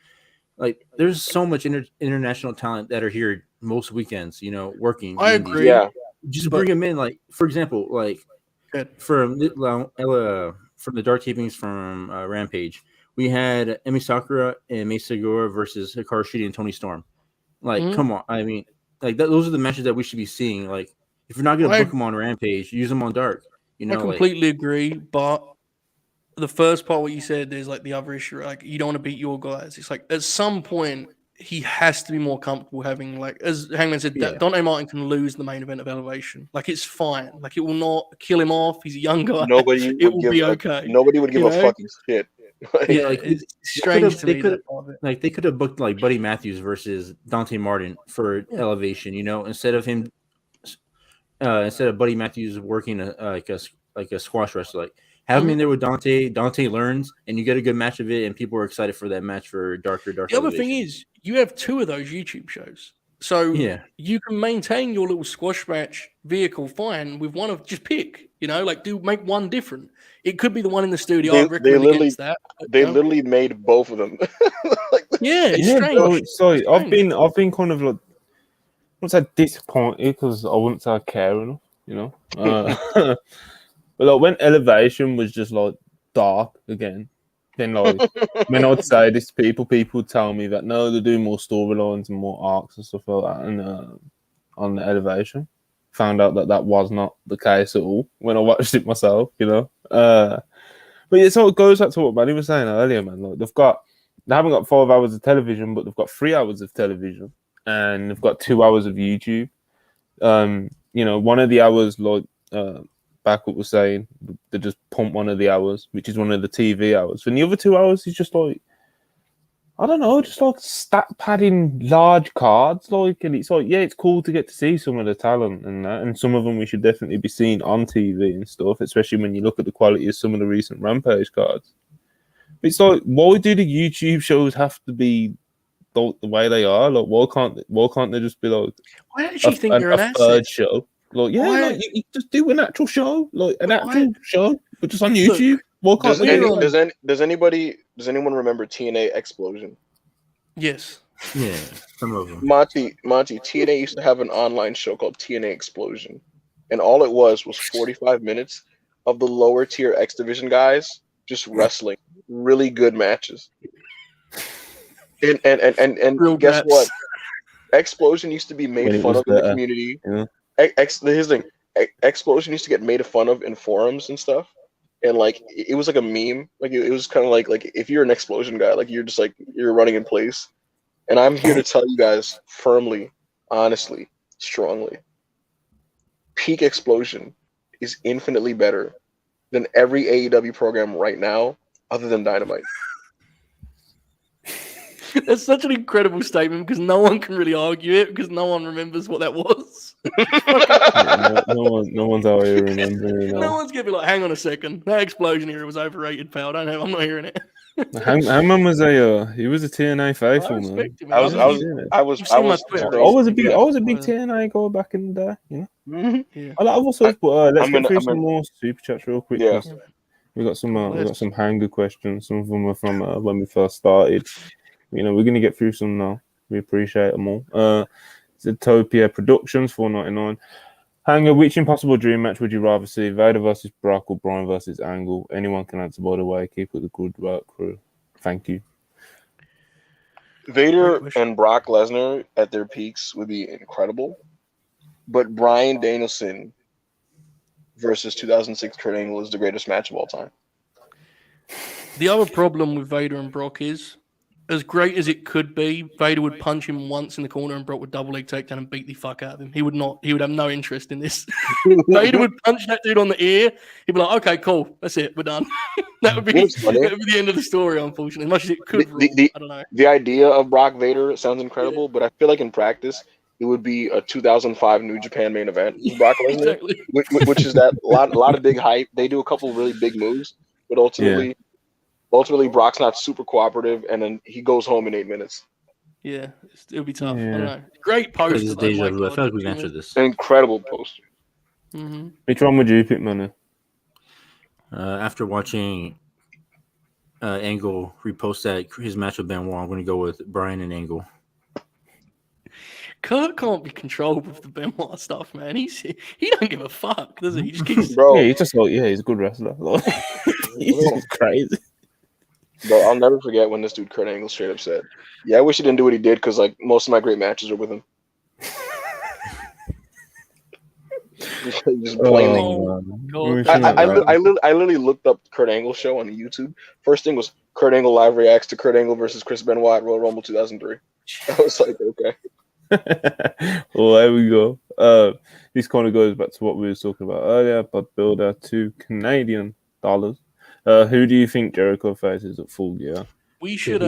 Like, there's so much international talent that are here most weekends. You know, working. I agree. Yeah. Just bring them in. Like, for example, like from the Dark tapings from Rampage, we had Emi Sakura and Mei Segura versus Hikaru Shida and Tony Storm. Like, come on. I mean, like those are the matches that we should be seeing. Like, if you're not going to book them on Rampage, use them on Dark. You know, I completely agree. But the first part, what you said, there's like the other issue. Like, you don't want to beat your guys. It's like at some point, he has to be more comfortable having, like, as Hangman said, Dante Martin can lose the main event of Elevation. Like, it's fine. Like, it will not kill him off. He's a young guy. It will be okay. Nobody would give a fucking shit. It's strange to me. They could have booked like Buddy Matthews versus Dante Martin for Elevation. You know, instead of Buddy Matthews working like a squash wrestler, like have him in there with Dante. Dante learns, and you get a good match of it, and people are excited for that match for Dark. The other thing is, you have two of those YouTube shows, so you can maintain your little squash match vehicle fine with one of just pick. You know, like make one different. It could be the one in the studio. I recommend against that. They literally made both of them. It's strange. Sorry, I've been kind of like, what's that, disappointed because I wouldn't say I care enough, you know. But like when Elevation was just like dark again, then like when I'd say this to people would tell me that no, they're doing more storylines and more arcs and stuff like that, and on the Elevation. Found out that was not the case at all when I watched it myself, you know. But so it goes back to what Manny was saying earlier, man. Like they haven't got 5 hours of television, but they've got 3 hours of television, and they've got 2 hours of YouTube. You know, one of the hours, like Backup was saying, they just pump one of the hours, which is one of the TV hours. And the other 2 hours is just like, I don't know, just like stat padding large cards, like, and it's like, yeah, it's cool to get to see some of the talent and that, and some of them we should definitely be seeing on TV and stuff, especially when you look at the quality of some of the recent Rampage cards. But it's like, why do the YouTube shows have to be the way they are? Like, why can't they just be like I actually think they're an third show? Like, like, you just do an actual show, like an actual show, but just on YouTube. Look, does anyone remember TNA Explosion? Yes. Yeah, some of them. Monty, TNA used to have an online show called TNA Explosion, and all it was 45 minutes of the lower tier X Division guys just wrestling really good matches. And guess what? Explosion used to be made fun of in the community. Yeah. Here's the thing. Explosion used to get made fun of in forums and stuff. and like it was like a meme. Like it was kind of like if you're an explosion guy, like you're just like you're running in place. And I'm here to tell you guys firmly, honestly, strongly, Peak Explosion is infinitely better than every AEW program right now, other than Dynamite. That's such an incredible statement because no one can really argue it because no one remembers what that was. No one's out here remembering. No one's gonna be like, hang on a second, that explosion era was overrated, pal. I don't know, I'm not hearing it. Hangman was he was a TNA faithful, man. I was I was a big TNA guy back in the day, you know. Yeah. I love also, but let's get through I'm some more super chats real quick. Yeah. We got some hanger questions. Some of them are from when we first started. You know, we're gonna get through some now. We appreciate them all. Zootopia Productions, $4.99. Hanger, which impossible dream match would you rather see? Vader versus Brock or Bryan versus Angle? Anyone can answer, by the way. Keep up the good work, crew. Thank you. Vader and Brock Lesnar at their peaks would be incredible, but Bryan Danielson versus 2006 Kurt Angle is the greatest match of all time. The other problem with Vader and Brock is, as great as it could be, Vader would punch him once in the corner and Brock would double leg takedown and beat the fuck out of him. He would have no interest in this. Vader would punch that dude on the ear. He'd be like, okay, cool. That's it. We're done. that would be the end of the story, unfortunately. As much as it could I don't know. The idea of Brock Vader sounds incredible, but I feel like in practice, it would be a 2005 New Japan main event. Brock Lesnar, Exactly. which is that a lot of big hype. They do a couple of really big moves, but ultimately, Brock's not super cooperative, and then he goes home in 8 minutes. Yeah, it would be tough. I don't know. Great poster. This is deja vu. I feel like we've answered this. An incredible poster. Mm-hmm. Which one would you pick, Manu? After watching Angle repost that his match with Benoit, I'm going to go with Bryan and Angle. Kurt can't be controlled with the Benoit stuff, man. He don't give a fuck, does he? He just keeps. Bro. Yeah, he's a good wrestler. He's crazy. Bro, I'll never forget when this dude Kurt Angle straight up said, "Yeah, I wish he didn't do what he did because like most of my great matches are with him." Just plainly. I literally looked up Kurt Angle show on YouTube. First thing was Kurt Angle live reacts to Kurt Angle versus Chris Benoit at Royal Rumble 2003. I was like, okay. Well, there we go. This kind of goes back to what we were talking about earlier, but builder to Canadian dollars. Who do you think Jericho faces at Full Gear? We should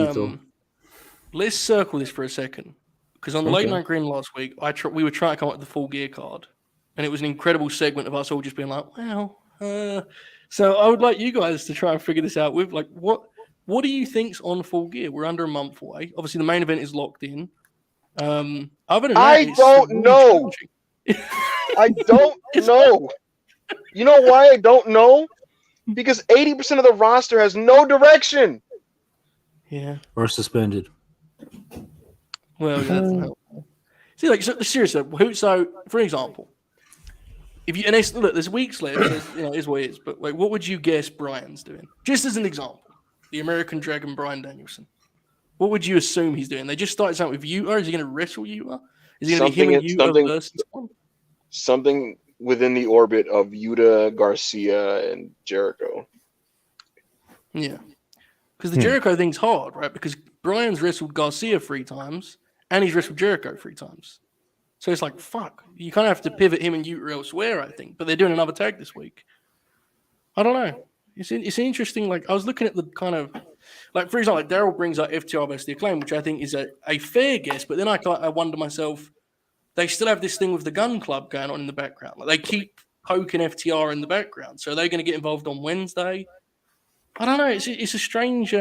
let's circle this for a second because on the late night green last week, we were trying to come up with the Full Gear card, and it was an incredible segment of us all just being like, "Wow." So I would like you guys to try and figure this out with like what do you think's on Full Gear? We're under a month away. Obviously, the main event is locked in. Other than that, I don't know. I don't know. You know why I don't know? Because 80% of the roster has no direction. Yeah. Or suspended. Well, that doesn't help. See, like, seriously, so for example, if you look, there's weeks left, so, it is what it is. But like, what would you guess Bryan's doing? Just as an example, the American Dragon Bryan Danielson. What would you assume he's doing? They just started something with Yuta. Is he going to wrestle Yuta? Is he going to be him and Yuta versus one? Something within the orbit of Yuta, Garcia, and Jericho. Yeah. Because the Jericho thing's hard, right? Because Bryan's wrestled Garcia 3 times, and he's wrestled Jericho 3 times. So it's like, fuck. You kind of have to pivot him and Yuta elsewhere, I think. But they're doing another tag this week. I don't know. It's interesting. Like, I was looking at the kind of... Like, for example, like Daryl brings up FTR versus The Acclaim, which I think is a fair guess. But then I wonder myself, they still have this thing with the Gun Club going on in the background. Like, they keep poking FTR in the background. So are they going to get involved on Wednesday? I don't know. It's a strange...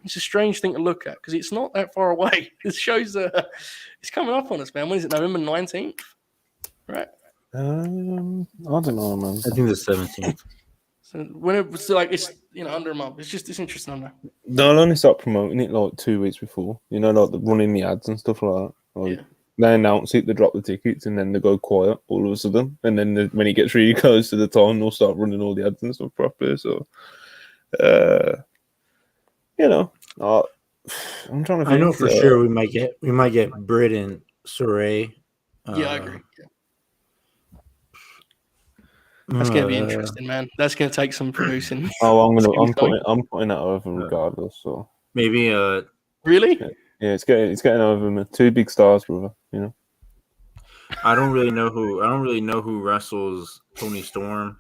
It's a strange thing to look at because it's not that far away. This show's it's coming up on us, man. When is it? November 19th, right? I don't know, man. I think the 17th. So when it's like it's under a month. It's interesting. I know. They'll only start promoting it like 2 weeks before. Like running the ads and stuff like that. Like, they announce it, they drop the tickets, and then they go quiet all of a sudden. And then when it gets really close to the time, they'll start running all the ads and stuff properly. So, I'm trying to think. I know for sure we might get Britt and Saray. Yeah, I agree. That's going to be interesting, man. That's going to take some producing. Oh, I'm putting that over regardless. So maybe really? Yeah, it's getting over me. Two big stars, brother. You know. I don't really know who wrestles Tony Storm.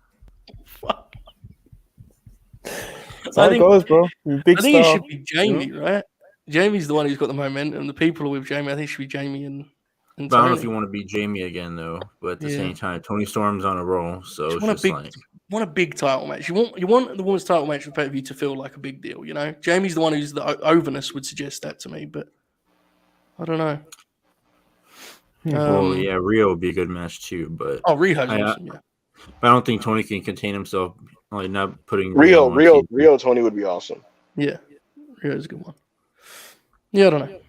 That's how it goes, bro. Big I think star, it should be Jamie, right? Jamie's the one who's got the momentum. The people are with Jamie. I think it should be Jamie and But I don't know if you want to beat Jamie again, though. But at the same time, Tony Storm's on a roll, so it's just want a big title match. You want the women's title match for pay-per-view to feel like a big deal. You know, Jamie's the one who's the overness would suggest that to me, but I don't know. Well, yeah, Rio would be a good match too, but Rio's awesome. Yeah, but I don't think Tony can contain himself. Like not putting Rio Tony would be awesome. Yeah, Rio's a good one. Yeah, I don't know.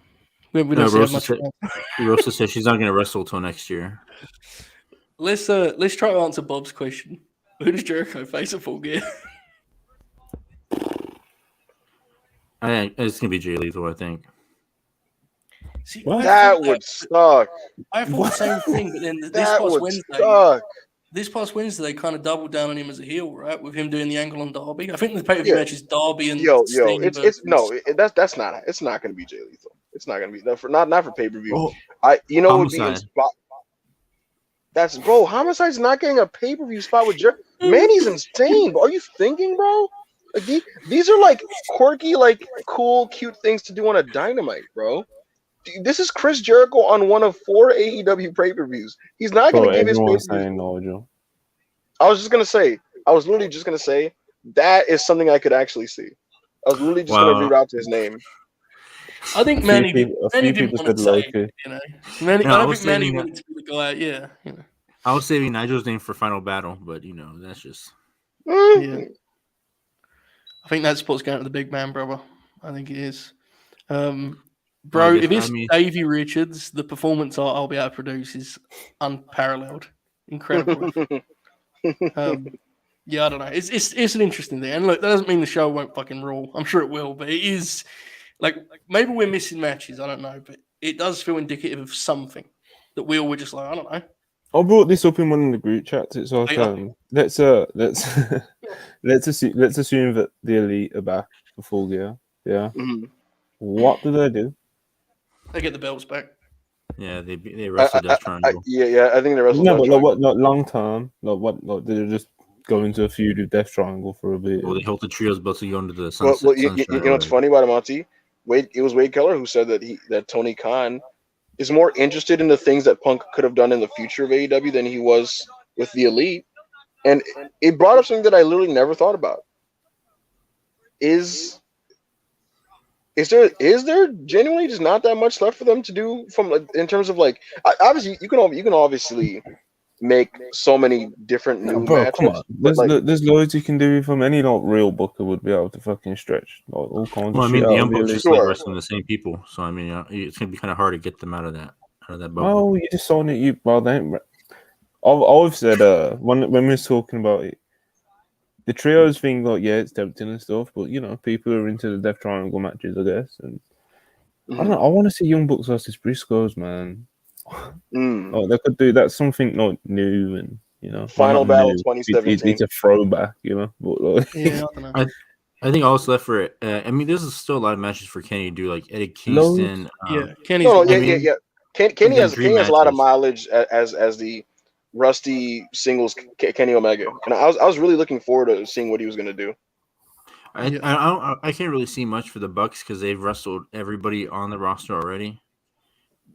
We don't see much. Rosa says she's not going to wrestle till next year. Let's try to answer Bob's question. Who does Jericho face at Full Gear? It's going to be Jay Lethal, I think. See, that would suck. I thought the same thing, but then this past Wednesday, they kind of doubled down on him as a heel, right? With him doing the angle on Darby. I think the pay-per-view match is Darby and Sting. It's not going to be Jay Lethal. It's not going to be not for pay-per-view. What would be in spot. That's bro. Homicide's not getting a pay-per-view spot with Jericho. Manny's insane. Bro. Are you thinking, bro? Like these are like quirky, like cool, cute things to do on a Dynamite, bro. This is Chris Jericho on one of 4 AEW pay-per-views. He's not going to give his pay-per-view. No, I was literally just going to say that is something I could actually see. I was literally just going to reroute his name. I think Manny didn't want to say it, you know. I don't think Manny wanted to be the guy. Yeah, you know. I was saving Nigel's name for Final Battle, but you know that's just. Yeah. I think that spot's going to the big man, brother. I think it is. Bro, if it's Davey Richards, the performance I'll be able to produce is unparalleled. Incredible. Yeah, I don't know. It's an interesting thing. And look, that doesn't mean the show won't fucking rule. I'm sure it will, but it is like maybe we're missing matches. I don't know, but it does feel indicative of something that we all were just like, I don't know. I brought this up in one of the group chats. It's like let's assume that the Elite are back for Full Gear. Yeah. Mm-hmm. What do? They get the belts back. Yeah, they wrestle Death Triangle. I think they wrestle. No, but like long term? Like they're just going to a feud with Death Triangle for a bit. Well, they hold the trios belts to go into the sunset. Well, you know what's funny about Monty? It was Wade Keller who said that Tony Khan is more interested in the things that Punk could have done in the future of AEW than he was with the Elite, and it brought up something that I literally never thought about. Is there genuinely just not that much left for them to do from in terms of like obviously you can obviously make so many different new matches. Come on. There's loads you can do from any real booker would be able to fucking stretch all kinds of shit. The Young Bucks just like wrestling the same people, so I mean it's gonna be kind of hard to get them out of that bubble. Oh, you just saw it. I've said when we were talking about it. The trios thing, it's tempting and stuff, but people are into the Death Triangle matches, I guess. And I don't know. I want to see Young Bucks versus Briscoes, man. They could do that something new and Final Battle 2017. It's a throwback, But yeah, I don't know. I think all that's left for it. I mean, there's still a lot of matches for Kenny to do, like Eddie Kingston. Kenny's. Kenny has a lot of mileage as the Rusty singles Kenny Omega, and I was really looking forward to seeing what he was going to do. I can't really see much for the Bucks because they've wrestled everybody on the roster already.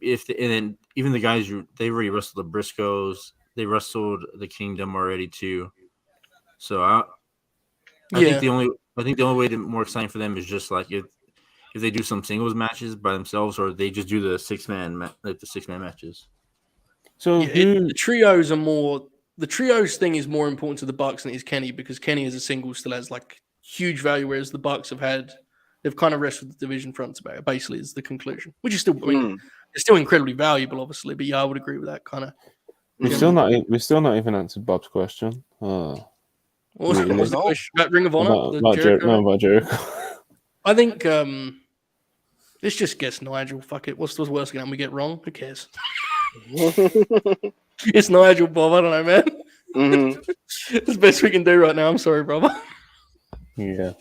And then even the guys they've already wrestled the Briscoes, they wrestled the Kingdom already too. So I think the only way more exciting for them is just like if they do some singles matches by themselves, or they just do the six man matches. So the trios are more. The trios thing is more important to the Bucks than it is Kenny, because Kenny as a single still has like huge value, whereas the Bucks they've kind of wrestled the division fronts about it. Basically, is the conclusion, which is still, it's still incredibly valuable, obviously. But yeah, I would agree with that kind of. We've still not even answered Bob's question. What was the question about Ring of Honor? About Jericho. I think let's just guess Nigel. Fuck it. What's the worst thing we get wrong? Who cares? It's Nigel, Bob. I don't know, man. Mhm. It's the best we can do right now. I'm sorry, brother. Yeah.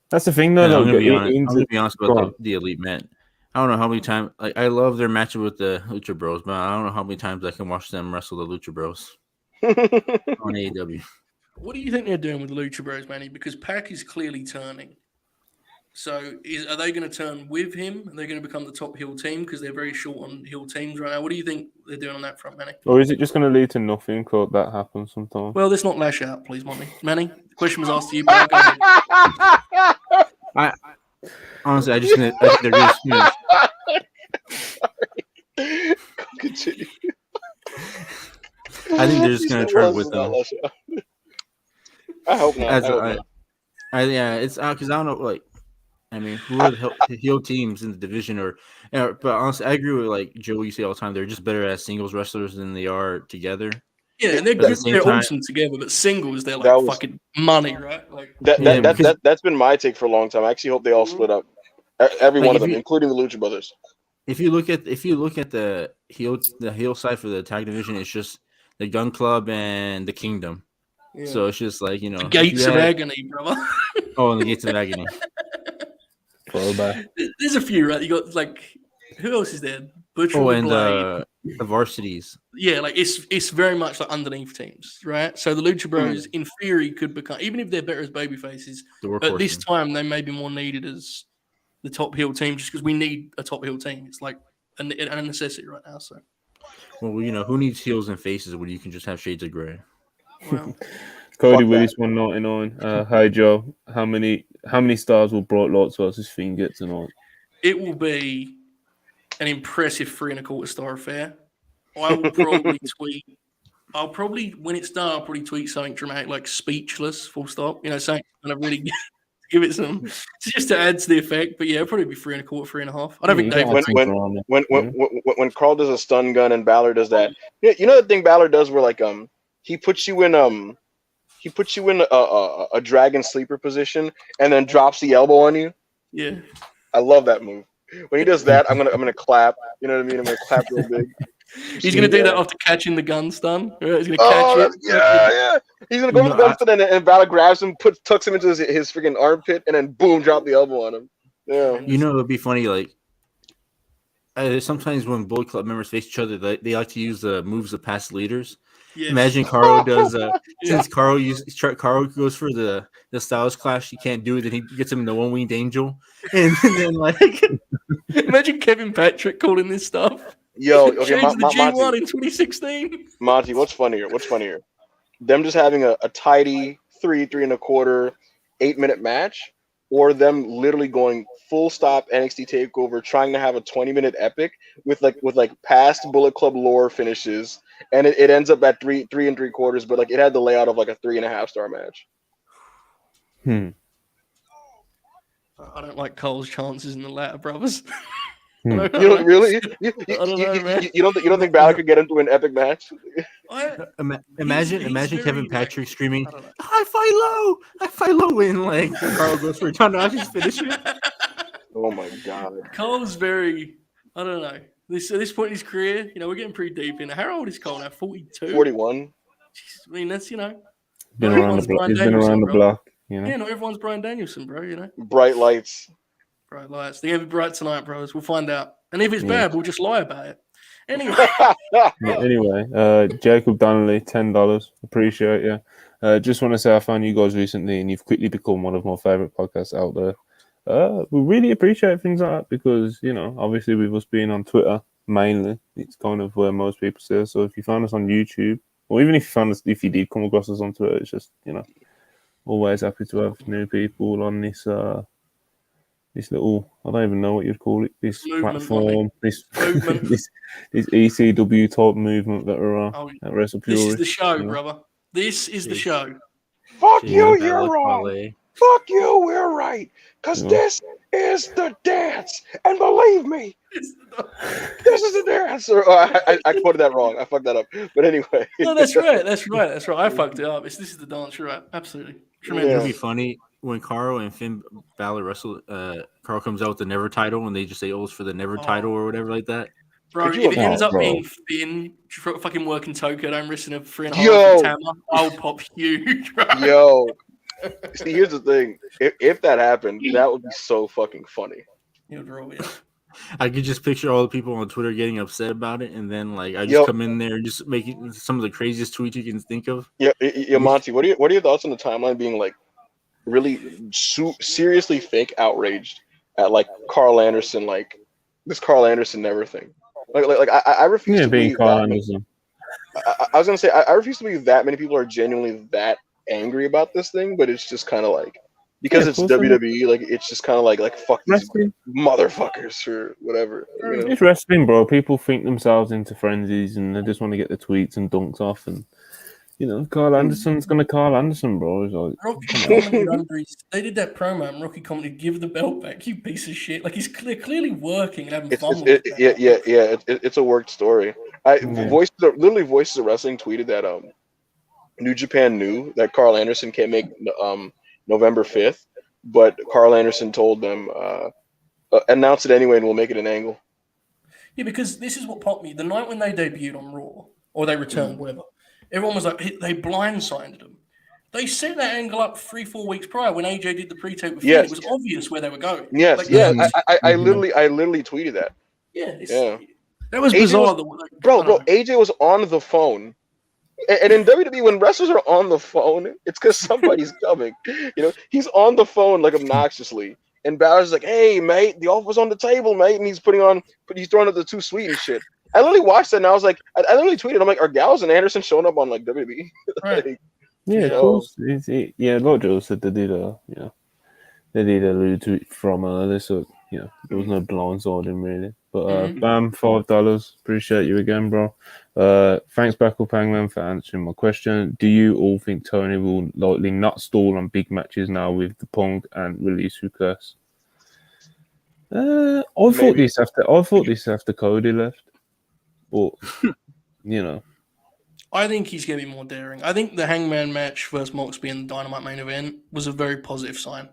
That's the thing, though. And I'm Though, gonna be honest. I'm into- gonna be honest go about on. the Elite Men. I don't know how many times. Like, I love their matchup with the Lucha Bros, but I don't know how many times I can watch them wrestle the Lucha Bros on AEW. What do you think they're doing with the Lucha Bros, Manny? Because Pac is clearly turning. So are they going to turn with him? Are they going to become the top heel team because they're very short on heel teams right now? What do you think they're doing on that front, Manny? Or is it just going to lead to nothing? Could that happen sometime? Well, let's not lash out, please, Manny. Manny, the question was asked to you, but go ahead. I honestly, I think they're just gonna. Continue. I think they're just gonna turn with them. I hope not. Yeah, it's because I don't know. Like, I mean, who are the heel teams in the division? But honestly, I agree with like Joe. You say all the time, they're just better as singles wrestlers than they are together. Yeah, and they're good. They're awesome together, but singles, they're like fucking money, right? Like that's been my take for a long time. I actually hope they all split up. Every one of them, including the Lucha Brothers. If you look at the heel side for the tag division, it's just the Gun Club and the Kingdom. Yeah. So it's just like, you know, the Gates of Agony, brother. And the Gates of Agony. There's a few, right? You got like, who else is there? Butcher and the Varsities. Yeah, like it's very much like underneath teams, right? So the Lucha Bros, in theory, could become, even if they're better as baby faces, at this time they may be more needed as the top heel team, just because we need a top heel team. It's like a necessity right now. So, well, you know, who needs heels and faces when you can just have shades of gray? Well, Cody Willis 199. Hi Joe. How many stars will Brock Lots versus Fiend get tonight? It will be an impressive 3.25 star affair. I will probably tweet. When it's done, I'll probably tweet something dramatic like "speechless," full stop. You know, something kind of really give it some, just to add to the effect. But yeah, it'll probably be 3.25, 3.5. I don't think Dave. When Carl does a stun gun and Balor does that, you know the thing Balor does where like he puts you in a dragon sleeper position and then drops the elbow on you. Yeah, I love that move. When he does that, I'm gonna clap. You know what I mean? I'm gonna clap real big. He's gonna do that after catching the gun stun. Right? He's gonna catch it. Yeah. He's gonna go for the gun stun and Balor grabs him, tucks him into his freaking armpit, and then boom, drop the elbow on him. Yeah. You know, it'd be funny. Like sometimes when Bullet Club members face each other, they like to use the moves of past leaders. Yes. Imagine Caro does since Caro goes for the Styles Clash, he can't do it, then he gets him in the one-winged angel, and then like imagine Kevin Patrick calling this stuff. Yo, okay, the G1 in 2016. Monty, what's funnier? Them just having a tidy 3.25, 8-minute match, or them literally going full stop NXT Takeover, trying to have a 20-minute epic with past Bullet Club lore finishes. And it ends up at 3.75, but like it had the layout of like a 3.5 star match. I don't like Cole's chances in the latter, brothers. You don't really? You don't think Balor could get into an epic match? Imagine Kevin Patrick screaming, "I fight low," when like Carl goes for Tanahashi's finisher. Oh my god! Cole's very, I don't know. At this point in his career, you know, we're getting pretty deep in it. How old is Cole now? 42? 41. I mean, that's, you know. He's been around the block. You know? Yeah, not everyone's Bryan Danielson, bro, you know. Bright lights. They're going to be bright tonight, bros. We'll find out. And if it's bad, we'll just lie about it. Anyway. Jacob Donnelly, $10. Appreciate you. Just want to say I found you guys recently and you've quickly become one of my favorite podcasts out there. We really appreciate things like that because, you know, obviously with us being on Twitter mainly, it's kind of where most people see us. So if you found us on YouTube, or even if you did come across us on Twitter, it's just, you know, always happy to have new people on this little, I don't even know what you'd call it, this platform, this ECW type movement that are on at WrestlePurists. This is the show, brother. This is the show. Fuck you, you're wrong. Fuck you, we're right. Because this is the dance. And believe me, this is the dance. I quoted that wrong. I fucked that up. But anyway. No, that's right. I fucked it up. This is the dance. You're right. Absolutely. Tremendous. It'd be funny when Carl and Finn Balor wrestle. Carl comes out with the Never title and they just say, it's for the Never title or whatever like that. Bro, Could if you it ends up imagine? being Finn fucking working Tokyo Dome, risking a 3.5 Yo. with Tama, I'll pop huge, bro. Yo, see, here's the thing. If that happened, that would be so fucking funny. You'll draw it. I could just picture all the people on Twitter getting upset about it, and then like I just come in there and just making some of the craziest tweets you can think of. Yeah, Monty, what are your thoughts on the timeline being like really seriously fake outraged at like Carl Anderson, like this Carl Anderson never thing? Like I refuse to believe Carl that. Anderson. I was gonna say I refuse to believe that many people are genuinely that angry about this thing, but it's just kind of like because it's WWE, like it's just kind of like fuck these motherfuckers or whatever. You know? It's wrestling, bro. People think themselves into frenzies and they just want to get the tweets and dunks off, and you know, Carl Anderson's gonna Carl Anderson, bro. It's like, Rocky commented under they did that promo and Rocky commented, "Give the belt back, you piece of shit." Like he's clearly working and having fun with it. It's a worked story. Voices of Wrestling tweeted that New Japan knew that Carl Anderson can't make November 5th, but Carl Anderson told them announce it anyway and we'll make it an angle. Yeah, because this is what popped me. The night when they debuted on Raw, or they returned, whatever, everyone was like, they blindsided them. They set that angle up 3-4 weeks prior when AJ did the pre-tape with Finn. It was obvious where they were going. Yes, like, I literally tweeted that. Yeah. That was bizarre. Bro, AJ was on the phone. And in WWE, when wrestlers are on the phone, it's because somebody's coming. You know, he's on the phone like obnoxiously. And Balor's like, "Hey, mate, the offer's on the table, mate." And he's throwing up the too sweet and shit. I literally watched that and I was like, I literally tweeted, I'm like, are Gallows and Anderson showing up on like WWE? Right. of course. Like Joe said, they did allude to it from earlier, so there was no blindsiding really. But Bam, $5. Appreciate you again, bro. Thanks, Backup Hangman, for answering my question. Do you all think Tony will likely not stall on big matches now with the Punk and release requests? I thought this after Cody left, but I think he's going to be more daring. I think the Hangman match versus Moxley in the Dynamite main event was a very positive sign.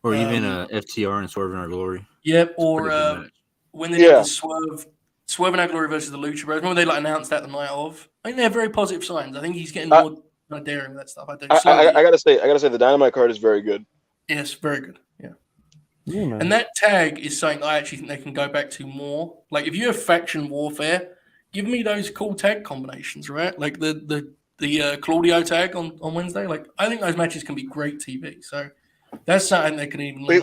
Or even FTR and Swerve in Our Glory. Yep, or when they did the Swerve in Our Glory versus the Lucha Bros. Remember they announced that the night of? I think they're very positive signs. I think he's getting more daring with that stuff. I do. I gotta say the Dynamite card is very good. Yes, very good. Yeah. Man. And that tag is something I actually think they can go back to more. Like if you have faction warfare, give me those cool tag combinations, right? Like the Claudio tag on Wednesday. Like I think those matches can be great TV. So that's something they can even. Wait.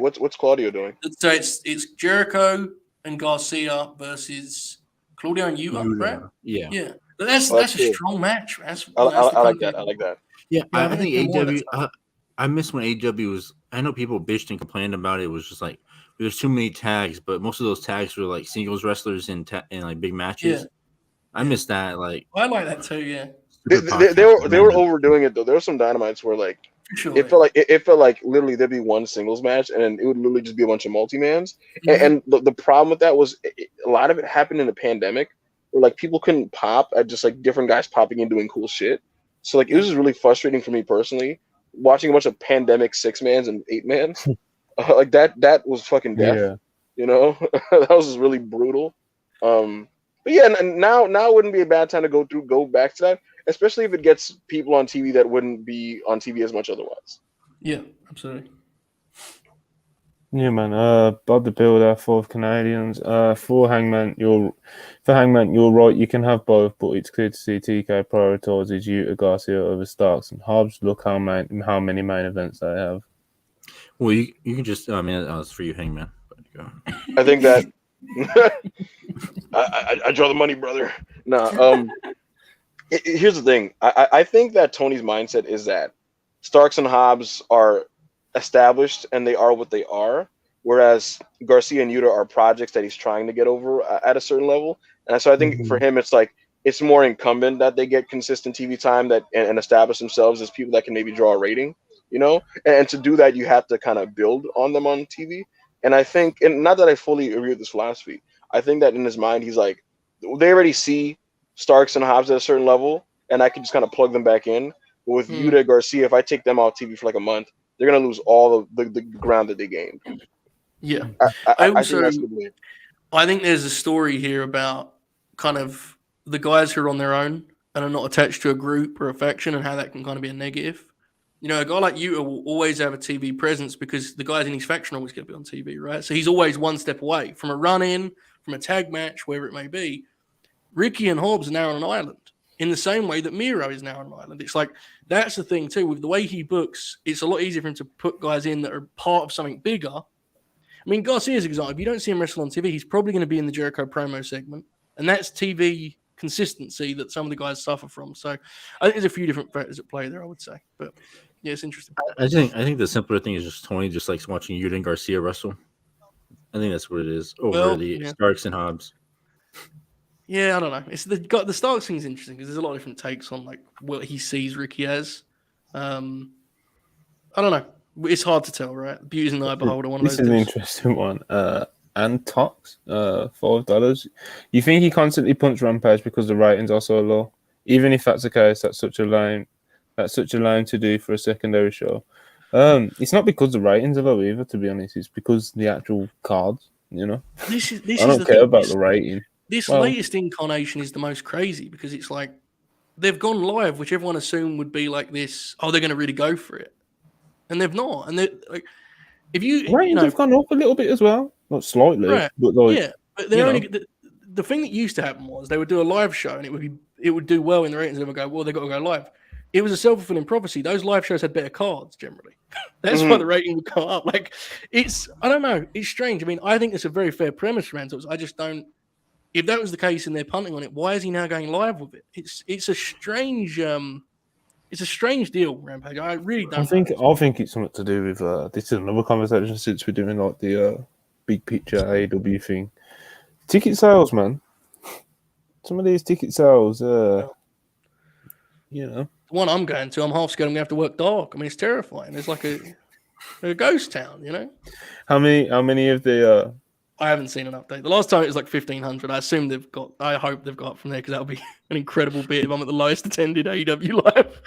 What's Claudio doing? So it's Jericho and Garcia versus Claudio and Yuta, right? Yeah. That's a strong match. I like that. I like that. Yeah, I think AEW. I miss when AEW was. I know people bitched and complained about it. It was just like there's too many tags, but most of those tags were like singles wrestlers in like big matches. Yeah. I miss that. Like I like that too. Yeah, they were overdoing it though. There were some Dynamites where like it felt like literally there'd be one singles match and it would literally just be a bunch of multi-mans. Mm-hmm. And the problem with that was a lot of it happened in the pandemic where like people couldn't pop at just like different guys popping and doing cool shit. So like it was just really frustrating for me personally watching a bunch of pandemic 6-mans and 8-mans. Like that was fucking death. Yeah. You know, that was just really brutal. But yeah, and now wouldn't be a bad time to go back to that, especially if it gets people on TV that wouldn't be on TV as much otherwise. Yeah, absolutely. Yeah, man. Bob the Builder, 4 Canadians. For Hangman, you're right. You can have both, but it's clear to see TK prioritizes Yuta Garcia over Starks and Hobbs. Look how many main events they have. Well, you can just. I mean, that's for you, Hangman. I think that. I draw the money, brother. Here's the thing. I think that Tony's mindset is that Starks and Hobbs are established and they are what they are, whereas Garcia and Yuta are projects that he's trying to get over at a certain level. And so I think for him, it's like it's more incumbent that they get consistent TV time and establish themselves as people that can maybe draw a rating, you know. And to do that, you have to kind of build on them on TV. And I think, and not that I fully agree with this philosophy, I think that in his mind, he's like, they already see Starks and Hobbs at a certain level, and I can just kind of plug them back in. But with Yuta Garcia, if I take them off TV for like a month, they're going to lose all of the ground that they gained. Yeah. I think that's the belief. I think there's a story here about kind of the guys who are on their own and are not attached to a group or a faction, and how that can kind of be a negative. You know, a guy like Yuta will always have a TV presence because the guys in his faction are always going to be on TV, right? So he's always one step away from a run-in, from a tag match, wherever it may be. Ricky and Hobbs are now on an island in the same way that Miro is now on an island. It's like, that's the thing too. With the way he books, it's a lot easier for him to put guys in that are part of something bigger. I mean, Garcia's example, if you don't see him wrestle on TV, he's probably going to be in the Jericho promo segment. And that's TV consistency that some of the guys suffer from. So I think there's a few different factors at play there, I would say. But yeah, it's interesting. I think the simpler thing is just Tony just likes watching Yuta and Garcia wrestle. I think that's what it is over the Starks and Hobbs. Yeah, I don't know. It's the Starks thing is interesting because there's a lot of different takes on like what he sees Ricky as. I don't know. It's hard to tell, right? Beauty's in the eye of the beholder. One of those. This is an interesting one. And Tox, $5. You think he constantly punched Rampage because the ratings are so low? Even if that's the case, that's such a line to do for a secondary show. It's not because the ratings are low either, to be honest. It's because the actual cards, you know. I don't care about the rating. This latest incarnation is the most crazy because it's like they've gone live, which everyone assumed would be like this. Oh, they're going to really go for it, and they've not. And they like, if ratings have gone up a little bit as well, not slightly, right. but like yeah. But they're only the thing that used to happen was they would do a live show and it would do well in the ratings. And they would go, well, they got to go live. It was a self-fulfilling prophecy. Those live shows had better cards generally. That's why the rating would go up. Like I don't know. It's strange. I mean, I think it's a very fair premise for Rentals. I just don't. If that was the case and they're punting on it, why is he now going live with it? It's a strange deal, Rampage. I really don't. I think it's something to do with this is another conversation since we're doing like the big picture AEW thing. Ticket sales, man. Some of these ticket sales, you know. The one I'm going to, I'm half scared I'm gonna have to work dark. I mean, it's terrifying. It's like a ghost town, you know. How many of the I haven't seen an update. The last time it was like 1,500. I hope they've got from there because that'll be an incredible bit if I'm at the lowest attended AEW live.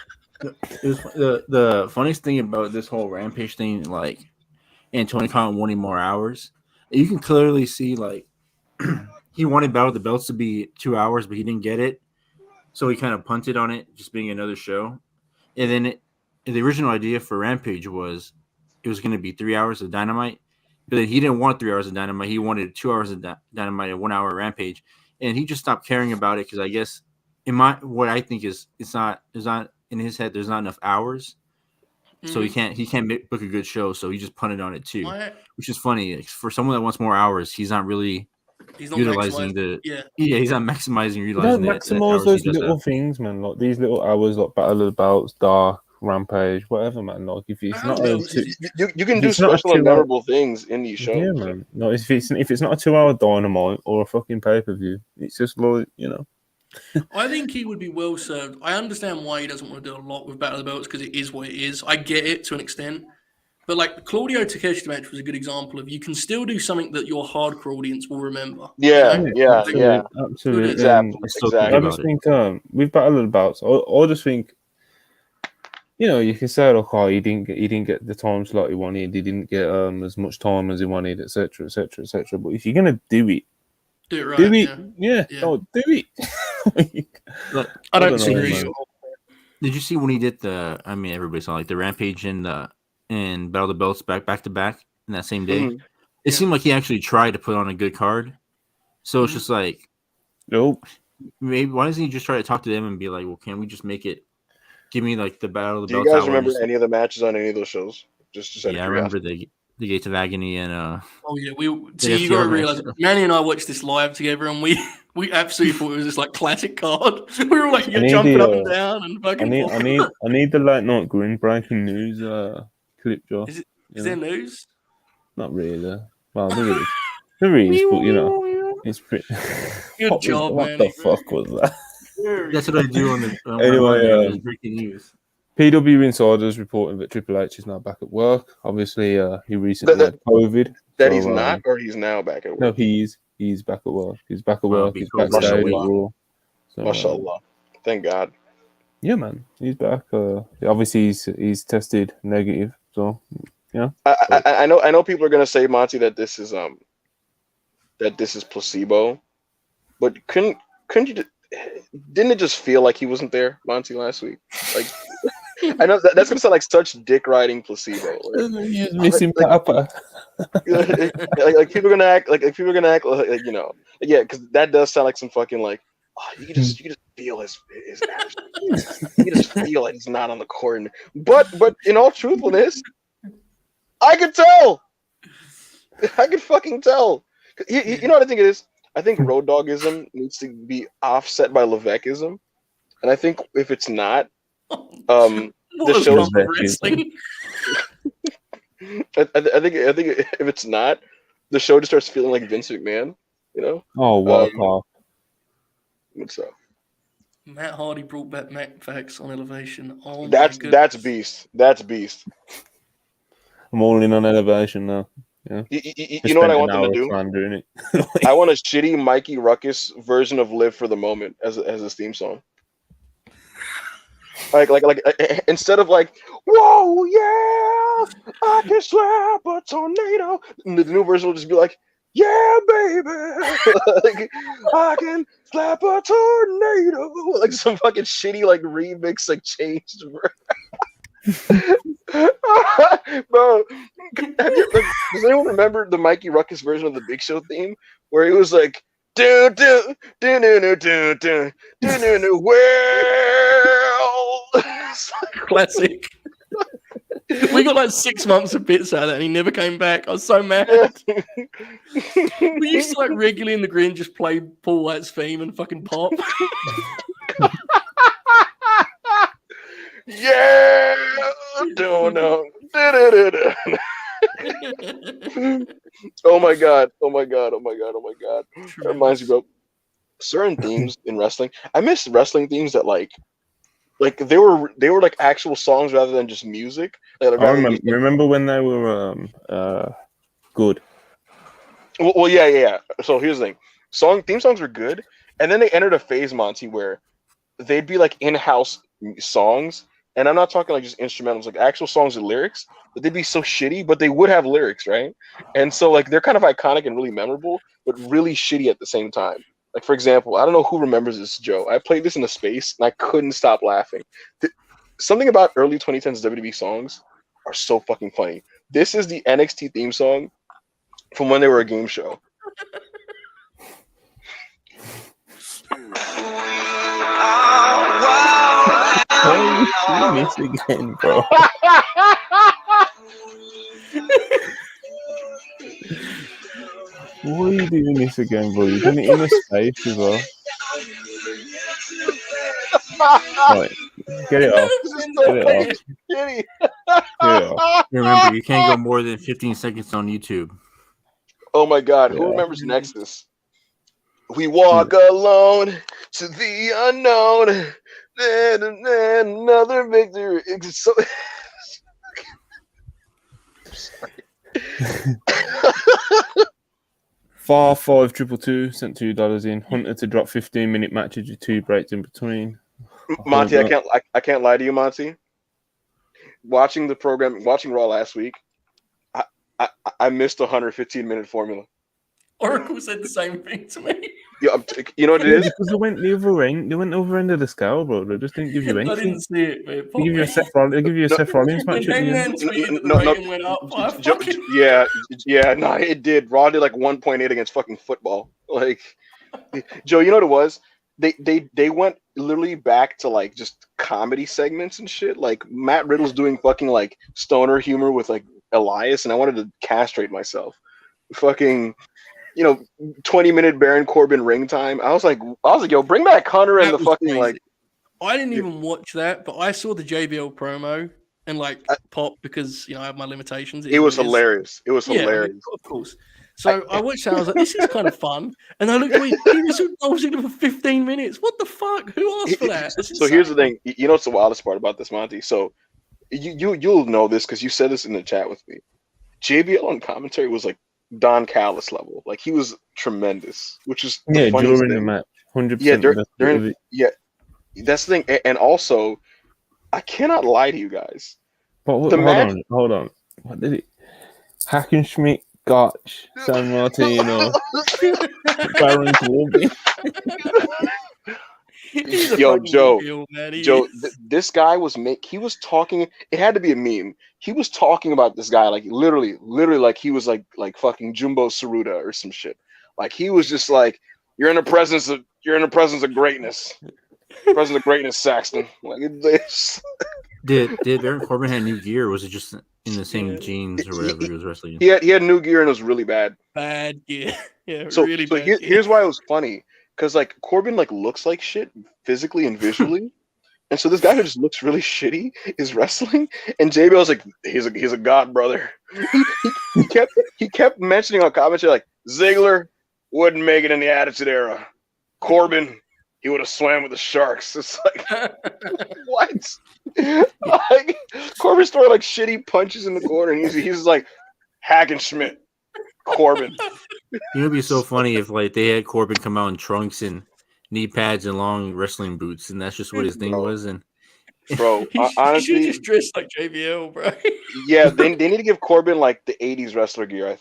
The funniest thing about this whole Rampage thing, like, and Tony Khan wanting more hours, you can clearly see like he wanted Battle of the Belts to be 2 hours, but he didn't get it, so he kind of punted on it, just being another show. And then the original idea for Rampage was it was going to be 3 hours of Dynamite. But then he didn't want 3 hours of Dynamite. He wanted 2 hours of Dynamite and 1 hour of Rampage, and he just stopped caring about it because I guess what I think is there's not in his head there's not enough hours, so he can't book a good show. So he just punted on it too, which is funny for someone that wants more hours. He's not utilizing he's not maximizing utilizing. Maximize those little things, man. Like these little hours, like Battle of the Belts, Dark, Rampage, whatever, man. Like if it's not you can do special and memorable things in these shows. Yeah, man. No, if it's not a 2 hour Dynamite or a fucking pay-per-view, it's just like, you know. I think he would be well served. I understand why he doesn't want to do a lot with Battle of the Belts because it is what it is. I get it to an extent. But like the Claudio Takeshi match was a good example of you can still do something that your hardcore audience will remember. Yeah, you know? yeah. Absolutely. Exactly. I just think with Battle of the Belts, I just think, you know, you can say, look, he didn't get the time slot he wanted, he didn't get as much time as he wanted, etc., etc., etc. But if you're gonna do it right. Do it. Yeah. No, do it. Look, I don't disagree. Did you see when he did everybody saw like the Rampage and Battle of the Belts back to back in that same day? It seemed like he actually tried to put on a good card. So it's just like, nope. Maybe why doesn't he just try to talk to them and be like, well, can we just make it? Give me like the Battle of the Belts. Do you guys remember any of the matches on any of those shows? Just I remember the Gates of Agony and oh yeah, you gotta realize Manny and I watched this live together and we absolutely thought it was this like classic card. We were like jumping up and down and fucking. I need the late night grin breaking news clip, Joe. Is there news? Not really. Well, there is, but you know, it's pretty. Good job, man. What the fuck was that? That's what I do on the anyway. Breaking news. PW Insiders reporting that Triple H is now back at work. Obviously, he recently had COVID. That he's not, or he's now back at work? No, he's back at work. He's back at work. He's backstage at Raw. So, MashaAllah. Thank God. Yeah, man. He's back. Obviously, he's tested negative. So, yeah. I know people are going to say, Monty, that this is that this is placebo, but couldn't you? Didn't it just feel like he wasn't there, Monty, last week? Like, I know that's gonna sound like such dick riding placebo. He's missing Papa. Like people are gonna act like you know, yeah, because that does sound like some fucking like, oh, you can just feel his absence. You just feel like he's not on the court. But in all truthfulness, I could tell. I could fucking tell. You know what I think it is? I think Road Doggism needs to be offset by Levesqueism, and I think if it's not, the show's wrestling. I think if it's not, the show just starts feeling like Vince McMahon. You know? Oh, wow. What's up? Matt Hardy brought back Matt Fax on Elevation. Oh, that's beast. That's beast. I'm all in on Elevation now. Yeah. You know what I want them to do? Doing it. I want a shitty Mikey Ruckus version of "Live for the Moment" as his theme song. Like instead of like, whoa, yeah, I can slap a tornado. The new version will just be like, yeah, baby, like, I can slap a tornado. Like some fucking shitty like remix, like changed. Bro, does anyone remember the Mikey Ruckus version of the Big Show theme where he was like, do do do do do do do do do well? Classic. We got like 6 months of bits out of that and he never came back. I was so mad. We used to like regularly in the green just play Paul White's theme and fucking pop. Yeah, don't know. Oh my god. That reminds me, bro. Certain themes in wrestling. I miss wrestling themes that like they were like actual songs rather than just music. Like, I remember when they were good. Well, yeah. So here's the thing: theme songs were good, and then they entered a phase, Monty, where they'd be like in-house songs. And I'm not talking like just instrumentals, like actual songs with lyrics, but they'd be so shitty, but they would have lyrics, right? And so like they're kind of iconic and really memorable, but really shitty at the same time. Like for example, I don't know who remembers this, Joe. I played this in a space and I couldn't stop laughing. Something about early 2010s WWE songs are so fucking funny. This is the NXT theme song from when they were a game show. Oh, you miss again, bro. Why are you doing this again, bro? You're doing it in a space as well. Right, get it off. Get it off. Remember, you can't go more than 15 seconds on YouTube. Oh my god, who remembers Nexus? We walk alone to the unknown. Another victory. It's so... Far 5222 sent $2 in. Hunter to drop 15-minute matches with 2 breaks in between. Monty, I can't lie to you, Monty. Watching Raw last week, I missed the 115-minute formula. Oracle said the same thing to me. Yeah, you know what it is? Because they went the other end. They went the other end of the scale, bro. They just didn't give you anything. I didn't see it, mate. They give you a Seth Rollins match. No, it did. Raw did like 1.8 against fucking football. Like, Joe, you know what it was? They went literally back to like just comedy segments and shit. Like Matt Riddle's doing fucking like stoner humor with like Elias, and I wanted to castrate myself. Fucking, 20-minute Baron Corbin ring time. I was like, yo, bring back Hunter and the fucking crazy. Like. I didn't even watch that, but I saw the JBL promo and like pop because I have my limitations. It was hilarious. It was hilarious. Of course. So I watched that. I was like, this is kind of fun. And I looked at he was for 15 minutes. What the fuck? Who asked for that? So here's the thing. You know what's the wildest part about this, Monty? So you'll know this because you said this in the chat with me. JBL on commentary was like Don Callis level. Like he was tremendous, which is during the match, 100%. Yeah, that's the thing. And also, I cannot lie to you guys. But hold on. What did it? Hackenschmidt Gotch, San Martino, Baron Corbin. He's a Yo, fucking Joe, heel, man. this guy he was talking. It had to be a meme. He was talking about this guy like literally like he was like fucking Jumbo Saruda or some shit. Like he was just like, you're in the presence of greatness. Presence of greatness, Saxton. Like this. Did Baron Corbin have new gear, or was it just in the same jeans or whatever he was wrestling in? He had new gear and it was really bad. Bad gear. Yeah, So really bad gear. here's why it was funny. Because like Corbin like looks like shit physically and visually. And so this guy who just looks really shitty is wrestling, and JBL's like, he's a god, brother. He kept mentioning on commentary like Ziggler wouldn't make it in the Attitude Era. Corbin, he would have swam with the sharks. It's like what? Like Corbin's throwing like shitty punches in the corner, and he's like Hackenschmidt, Corbin. You know, it'd be so funny if like they had Corbin come out in trunks and knee pads and long wrestling boots, and that's just what his thing was. And bro, He honestly, should just dress like JBL, bro. yeah, they need to give Corbin like the '80s wrestler gear. I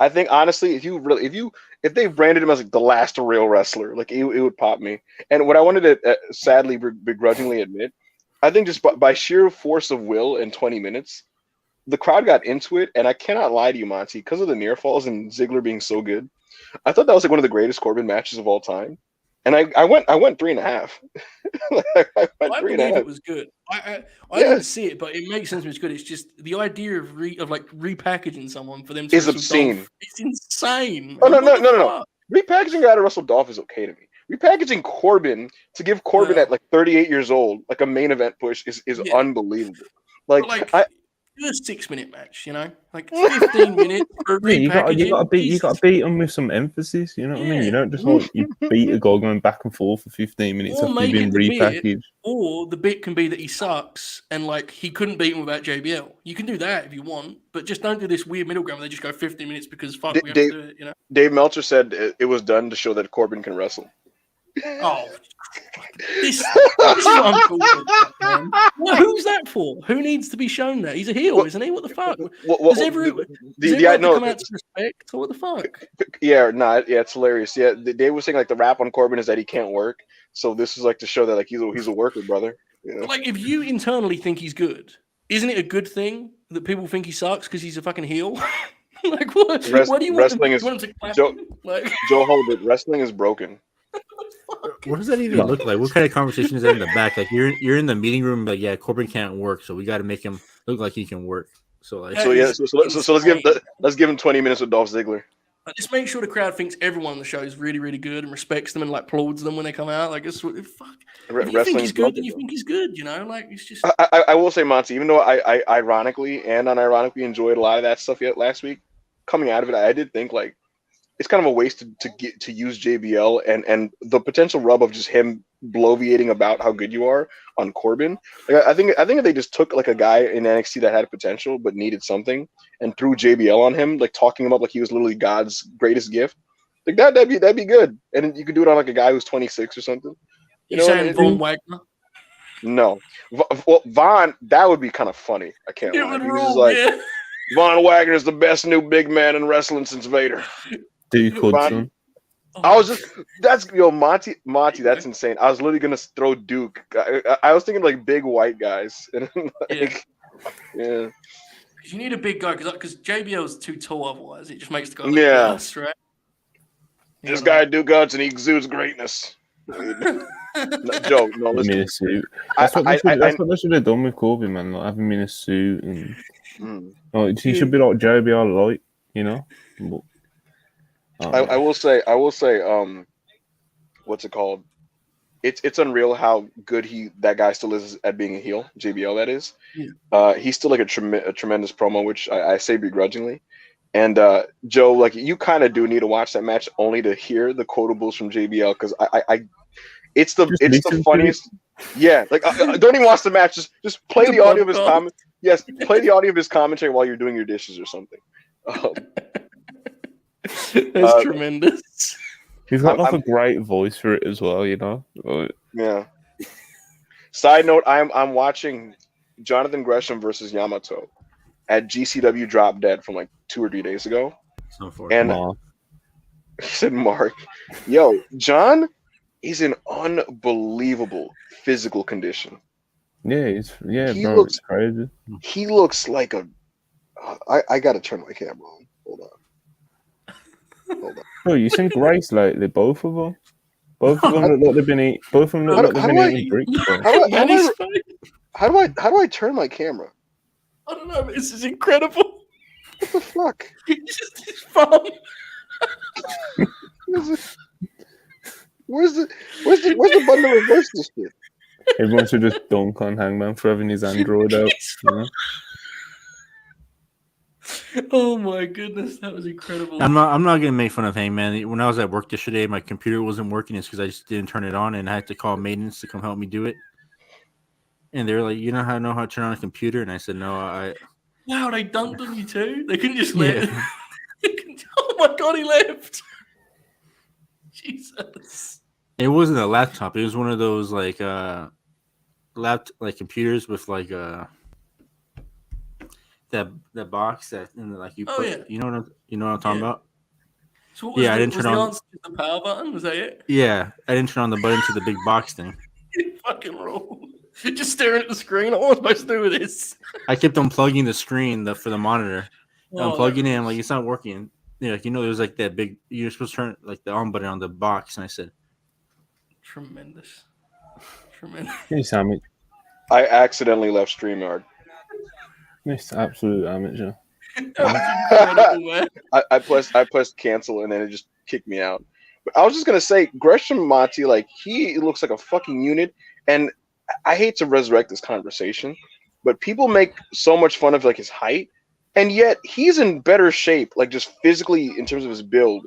think honestly, if they branded him as like the last real wrestler, like it would pop me. And what I wanted to sadly begrudgingly admit, I think just by sheer force of will in 20 minutes, the crowd got into it. And I cannot lie to you, Monty, because of the near falls and Ziggler being so good, I thought that was like one of the greatest Corbin matches of all time. And I went 3.5. I believe it was good. I didn't see it, but it makes sense when it's good. It's just the idea of repackaging someone for them to is obscene. Dolph, it's insane. Oh no. Repackaging guy to wrestle Dolph is okay to me. Repackaging Corbin to give Corbin at like 38 years old like a main event push is unbelievable. Like do a 6-minute match, you know, like 15 minutes for repackaging. You got to beat them with some emphasis. You know what I mean? You don't just like you beat a guy going back and forth for 15 minutes after you've been repackaged. Or the bit can be that he sucks and like he couldn't beat him without JBL. You can do that if you want, but just don't do this weird middle ground where they just go 15 minutes because we have to do it. You know, Dave Meltzer said it was done to show that Corbin can wrestle. Oh, this is what I'm talking about, man. Well, who's that for? Who needs to be shown that? He's a heel, isn't he? What the fuck? Does everyone come out to respect? Or what the fuck? Yeah, it's hilarious. Yeah, Dave was saying like the rap on Corbin is that he can't work. So this is like to show that like he's a worker, brother. You know? Like if you internally think he's good, isn't it a good thing that people think he sucks because he's a fucking heel? Like what do you want? Joe Holbert, wrestling is broken. What does that even look like? What kind of conversation is that in the back? Like you're in the meeting room, like Corbin can't work, so we got to make him look like he can work. So let's give him 20 minutes with Dolph Ziggler. Just make sure the crowd thinks everyone on the show is really, really good and respects them and like applauds them when they come out. Like it's fuck. If you think he's good, then you think he's good. You know, like it's just. I will say, Monty, even though I ironically and unironically enjoyed a lot of that stuff last week, coming out of it, I did think like. It's kind of a waste to use JBL and the potential rub of just him bloviating about how good you are on Corbin. Like, I think if they just took like a guy in NXT that had potential but needed something and threw JBL on him, like talking him up like he was literally God's greatest gift, like that'd be good. And you could do it on like a guy who's 26 or something. You saying Von Wagner? No, Von. That would be kind of funny. I can't lie. Von Wagner is the best new big man in wrestling since Vader. Duke Hudson. Monty, that's insane. I was literally gonna throw Duke. I was thinking like big white guys. Yeah. You need a big guy because JBL is too tall otherwise. It just makes the guy look less, right? This guy Duke Hudson, he exudes greatness. Joe, no, listen. In a suit. That's what they should have done with Corbin, man. Like having him in a suit and he should be like JBL light, you know. But, I will say, what's it called? It's unreal how good that guy still is at being a heel. JBL, that is. Yeah. He's still like a tremendous promo, which I say begrudgingly. And Joe, like you kind of do need to watch that match only to hear the quotables from JBL because it's the funniest. Yeah, like don't even watch the match. Just play the audio of his comment. Yes, play the audio of his commentary while you're doing your dishes or something. That's tremendous. He's got a great voice for it as well, you know. Yeah. Side note: I'm watching Jonathan Gresham versus Yamato at GCW Drop Dead from like 2 or 3 days ago. So And Mark. he said, Mark, yo, John is in unbelievable physical condition. Yeah, He bro, looks it's crazy. he looks like a I gotta turn my camera on. Hold on. Bro, you seen Grace lately? Both of them. Both of them look like they've been eating. Both of them look How- like they've how been do I- eating bricks, bro. Manny's face. How do I turn my camera? I don't know, but this is incredible. What the fuck? It's just his phone. Where's the button to reverse this shit? Everyone should just dunk on Hangman for having his Android out. You know? Oh my goodness, that was incredible. I'm not gonna make fun of Hangman. When I was at work yesterday, my computer wasn't working. It's because I just didn't turn it on, and I had to call maintenance to come help me do it. And they were like, "You know how to turn on a computer?" And I said, "No, I." Wow, they dunked on you too. They couldn't just let. Yeah. Oh my god, he left. Jesus. It wasn't a laptop. It was one of those like computers with like that box that and like you Oh, put. yeah. You know what I'm talking Yeah. about? So what was Yeah, I the, didn't was turn the on- answer to the power button? Was that it? Yeah, I didn't turn on the button to the big box thing. Fucking rule. Just staring at the screen. What am I supposed to do with this? I kept unplugging the screen for the monitor. Oh, Unplugging that it, I'm like, it's not working. Yeah, like there's like that big. You're supposed to turn like the on button on the box, and I said, Tremendous. Tremendous. It's amateur. I accidentally left StreamYard. It's absolute amateur. That was incredible, man. I pressed cancel and then it just kicked me out. But I was just gonna say, Gresham Monty, like he looks like a fucking unit, and I hate to resurrect this conversation, but people make so much fun of like his height, and yet he's in better shape, like just physically in terms of his build,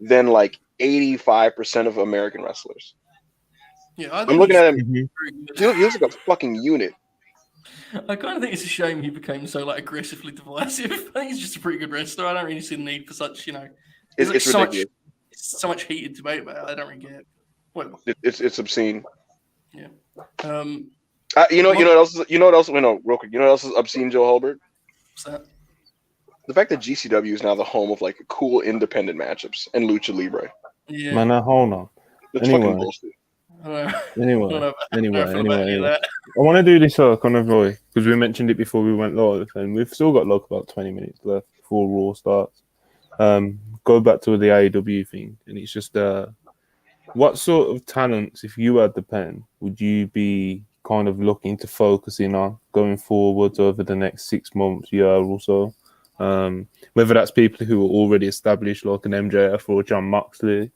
than like 85% of American wrestlers. Yeah, I I'm think looking he's at him. very He good. looks like a fucking unit. I kind of think it's a shame he became so like aggressively divisive. I think he's just a pretty good wrestler. I don't really see the need for such, It's, like it's so ridiculous. so much heated debate about it. I don't really get it. Whatever. It's obscene. Yeah. You know what else? Real quick. You know what else is obscene, Joe Hulbert? What's that? The fact that GCW is now the home of like cool independent matchups and Lucha Libre. Yeah. Man, now hold on. That's Anyway. fucking bullshit. I don't know. Anyway, Anyway. I want to do this kind of like because we mentioned it before we went live, and we've still got like about 20 minutes left before Raw starts. Go back to the AEW thing, and it's just what sort of talents, if you had the pen, would you be kind of looking to focus in on going forward over the next 6 months, year or so? Whether that's people who are already established, like an MJF or John Moxley,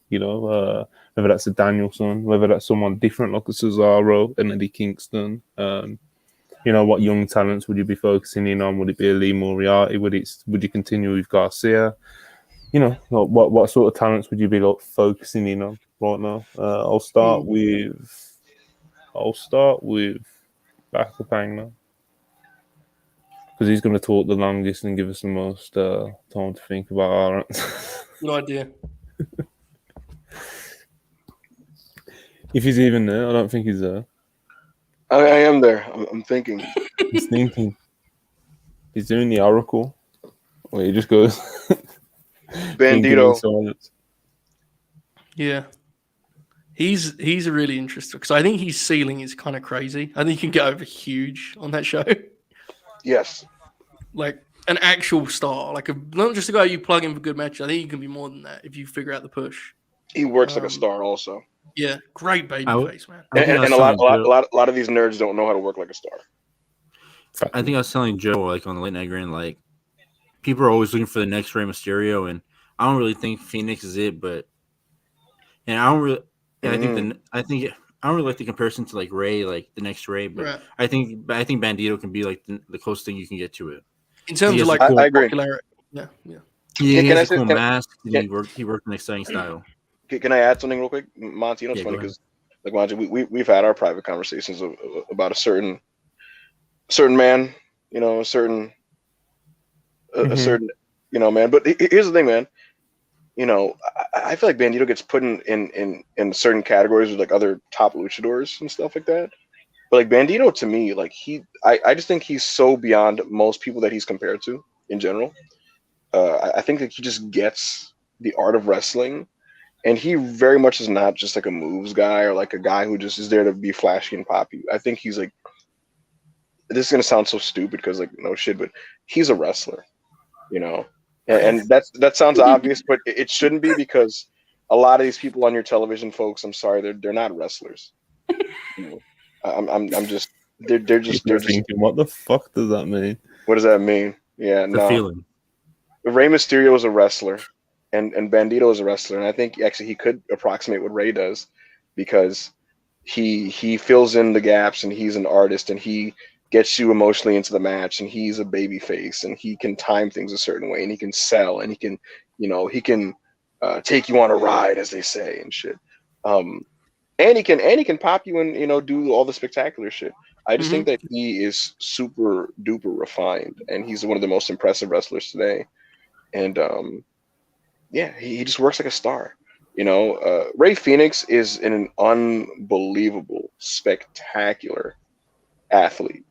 whether that's a Danielson, whether that's someone different like a Cesaro and Eddie Kingston. What young talents would you be focusing in on? Would it be a Lee Moriarty? Would you continue with Garcia? What sort of talents would you be like focusing in on right now? I'll start with Backup Hangman, because he's going to talk the longest and give us the most time to think about our answers. Good idea. If he's even there, I don't think he's there. I am there. I'm thinking. He's thinking. He's doing the Oracle. Where he just goes. Bandido. Silence. Yeah. He's a really interesting because I think his ceiling is kind of crazy. I think he can get over huge on that show. Yes. Like an actual star, not just a guy you plug in for good matches. I think you can be more than that if you figure out the push. He works like a star also. Yeah, great babyface, man. And a lot of these nerds don't know how to work like a star. I think I was telling Joe like on the late night grind, like people are always looking for the next Rey Mysterio, and I don't really think Phoenix is it, but I don't really like the comparison to like Ray, like the next Ray, but Right. I think Bandido can be like the closest thing you can get to it. In terms of I agree. popularity. Yeah. He Can I has a say- cool can- mask, and he worked an exciting style. Can I add something real quick, Monty? It's Yeah, funny go because, like Monty, we've had our private conversations about a certain man, a certain man. But here's the thing, man. I feel like Bandido gets put in certain categories with like other top luchadors and stuff like that. But like Bandido, to me, like I just think he's so beyond most people that he's compared to in general. I think that he just gets the art of wrestling, and he very much is not just like a moves guy or like a guy who just is there to be flashy and poppy. I think he's like, this is gonna sound so stupid because like no shit, but he's a wrestler, you know, and that sounds obvious, but it shouldn't be, because a lot of these people on your television, folks, I'm sorry, they're not wrestlers. You know, I'm just they're just thinking, what the fuck does that mean? What does that mean? Yeah, The no. feeling. Rey Mysterio is a wrestler, and Bandido is a wrestler, and I think actually he could approximate what Rey does, because he fills in the gaps, and he's an artist, and he gets you emotionally into the match, and he's a baby face, and he can time things a certain way, and he can sell, and he can take you on a ride, as they say, and shit. And he can pop you and do all the spectacular shit. I just think that he is super duper refined, and he's one of the most impressive wrestlers today. And yeah, he just works like a star. Rey Fenix is an unbelievable, spectacular athlete.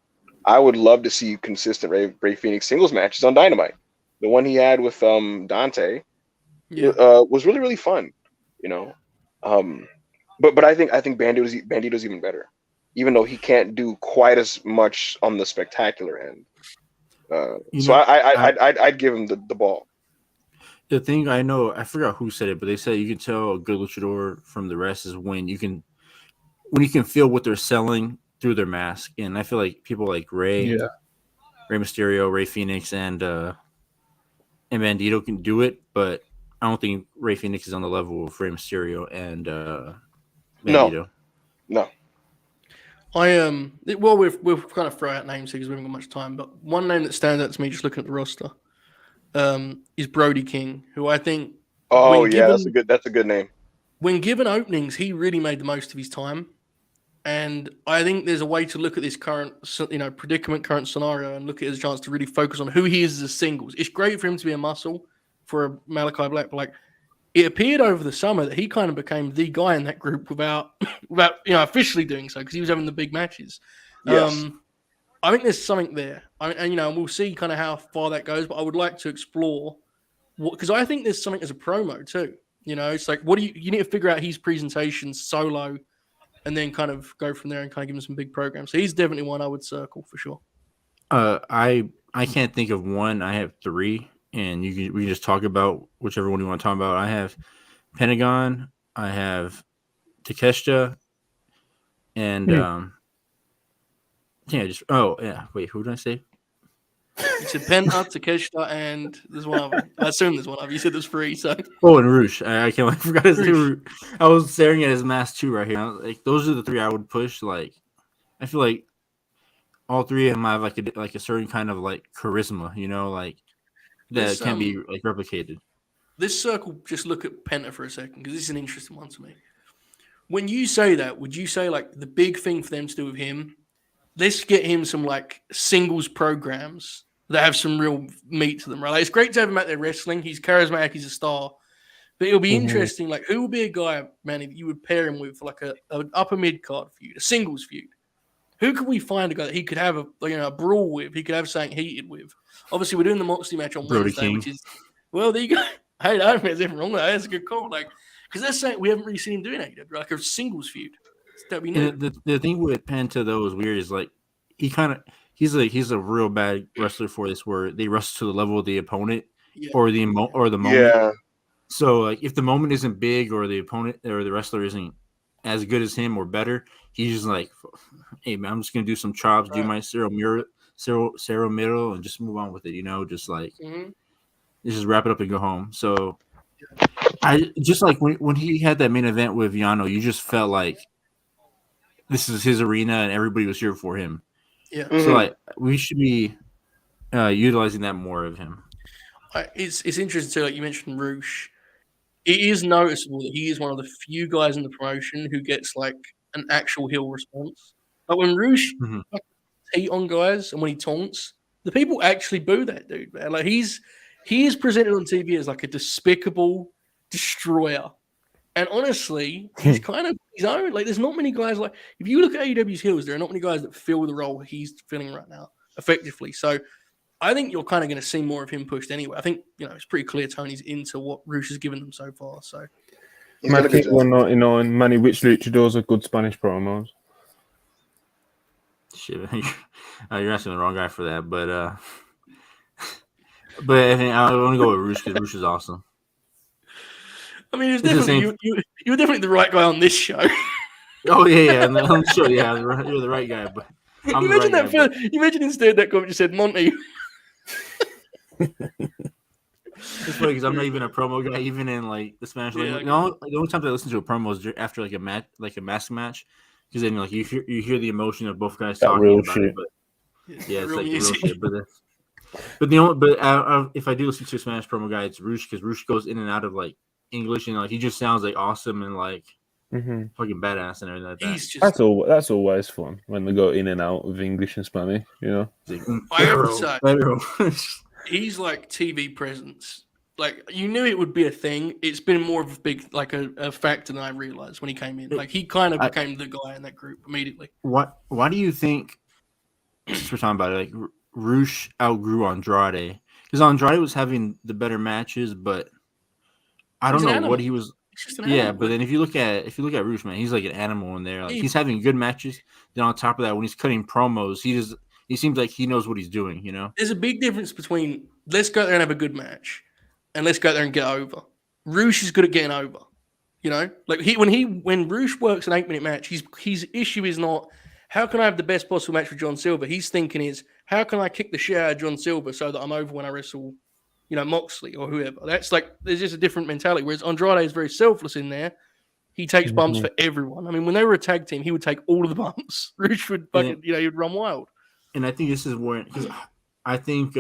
I would love to see consistent Rey Fenix singles matches on Dynamite. The one he had with Dante was really, really fun. But I think Bandido's even better, even though he can't do quite as much on the spectacular end. I'd give him the ball. The thing I know, I forgot who said it, but they said you can tell a good luchador from the rest is when you can feel what they're selling through their mask. And I feel like people like Rey Mysterio, Rey Fenix, and Bandido can do it, but I don't think Rey Fenix is on the level of Rey Mysterio and Bandido. No. We'll kind of throw out names here because we haven't got much time, but one name that stands out to me just looking at the roster is Brody King, who I think that's a good name. When given openings, he really made the most of his time. And I think there's a way to look at this current predicament, current scenario, and look at it as a chance to really focus on who he is as a singles. It's great for him to be a muscle for a Malachi Black, but like it appeared over the summer that he kind of became the guy in that group without officially doing so, because he was having the big matches. Yes. I think there's something there, and we'll see kind of how far that goes. But I would like to explore because I think there's something as a promo too. It's like what do you need to figure out his presentation solo, and then kind of go from there and kind of give him some big programs. So he's definitely one I would circle for sure. I can't think of one. I have three, and we can just talk about whichever one you want to talk about. I have Pentagon, I have Takeshita, and wait, who did I say? You said Penta, Takeshita, and there's one of them. I assume there's one of them. You said there's three, so. Oh, and Roosh. I forgot his name. I was staring at his mask too right here. Like those are the three I would push. Like I feel like all three of them have like a certain kind of like charisma, like that can't be like replicated. This circle, just look at Penta for a second, because this is an interesting one to me. When you say that, would you say like the big thing for them to do with him? Let's get him some like singles programs that have some real meat to them, right? Like, it's great to have him out there wrestling. He's charismatic. He's a star. But it'll be interesting. Like, who would be a guy, Manny, that you would pair him with for like an upper mid card feud, a singles feud? Who could we find a guy that he could have a brawl with? He could have something heated with. Obviously, we're doing the Moxley match on Wednesday, which is there you go. Hey, I don't think there's anything wrong with that. That's a good call. Like, because that's something we haven't really seen him doing AEW, like a singles feud. That'd be new. The thing with Penta though is weird is like he's a real bad wrestler for this, where they wrestle to the level of the opponent or the moment. Yeah. So like if the moment isn't big or the opponent or the wrestler isn't as good as him or better, he's just like, hey man, I'm just gonna do some chops, do my Cero Miro, and just move on with it. Just like just wrap it up and go home. So I just like when he had that main event with Yano, you just felt like this is his arena and everybody was here for him. Yeah. So like we should be utilizing that more of him. It's interesting too, like you mentioned Roosh. It is noticeable that he is one of the few guys in the promotion who gets like an actual heel response. Like when Roosh heat on guys and when he taunts, the people actually boo that dude, man. Like he is presented on TV as like a despicable destroyer. And honestly, he's kind of his own. Like, there's not many guys like. If you look at AEW's heels, there are not many guys that fill the role he's filling right now effectively. So, I think you're kind of going to see more of him pushed anyway. I think it's pretty clear Tony's into what Roosh has given them so far. So, Matic 199, Manny, which luchadors are good Spanish promos? Shit, you're asking the wrong guy for that, but I think I want to go with Roosh because Roosh is awesome. I mean, it's definitely you were definitely the right guy on this show. Oh yeah, on the show, yeah, you're the right guy. But imagine that. You imagine instead that comment just said Monty. It's funny because I'm not even a promo guy, even in like the Spanish language. The only time I listen to a promo is after like a mask match, because then like you hear the emotion of both guys talking about it. But yeah, it's like real shit. But if I do listen to a Spanish promo guy, it's Roosh because Roosh goes in and out of like English and like he just sounds like awesome and like fucking badass and everything like that. That's always fun when they go in and out of English and Spanish. I have to say, he's like TV presence. Like you knew it would be a thing. It's been more of a big like a factor than I realized when he came in. Like he kind of became the guy in that group immediately. Why do you think? Since we're talking about it, like Roosh outgrew Andrade because Andrade was having the better matches, but I don't know what he was. Yeah, but then if you look at Roosh, man, he's like an animal in there. Like, he's having good matches. Then on top of that, when he's cutting promos, he seems like he knows what he's doing. There's a big difference between let's go there and have a good match, and let's go there and get over. Roosh is good at getting over. Like when Roosh works an 8-minute match, his issue is not how can I have the best possible match with John Silver. His thinking is how can I kick the shit out of John Silver so that I'm over when I wrestle. Moxley or whoever. That's like there's just a different mentality. Whereas Andrade is very selfless in there. He takes bumps for everyone. I mean, when they were a tag team, he would take all of the bumps. Roosh would fucking, he'd run wild. And I think this is where because I think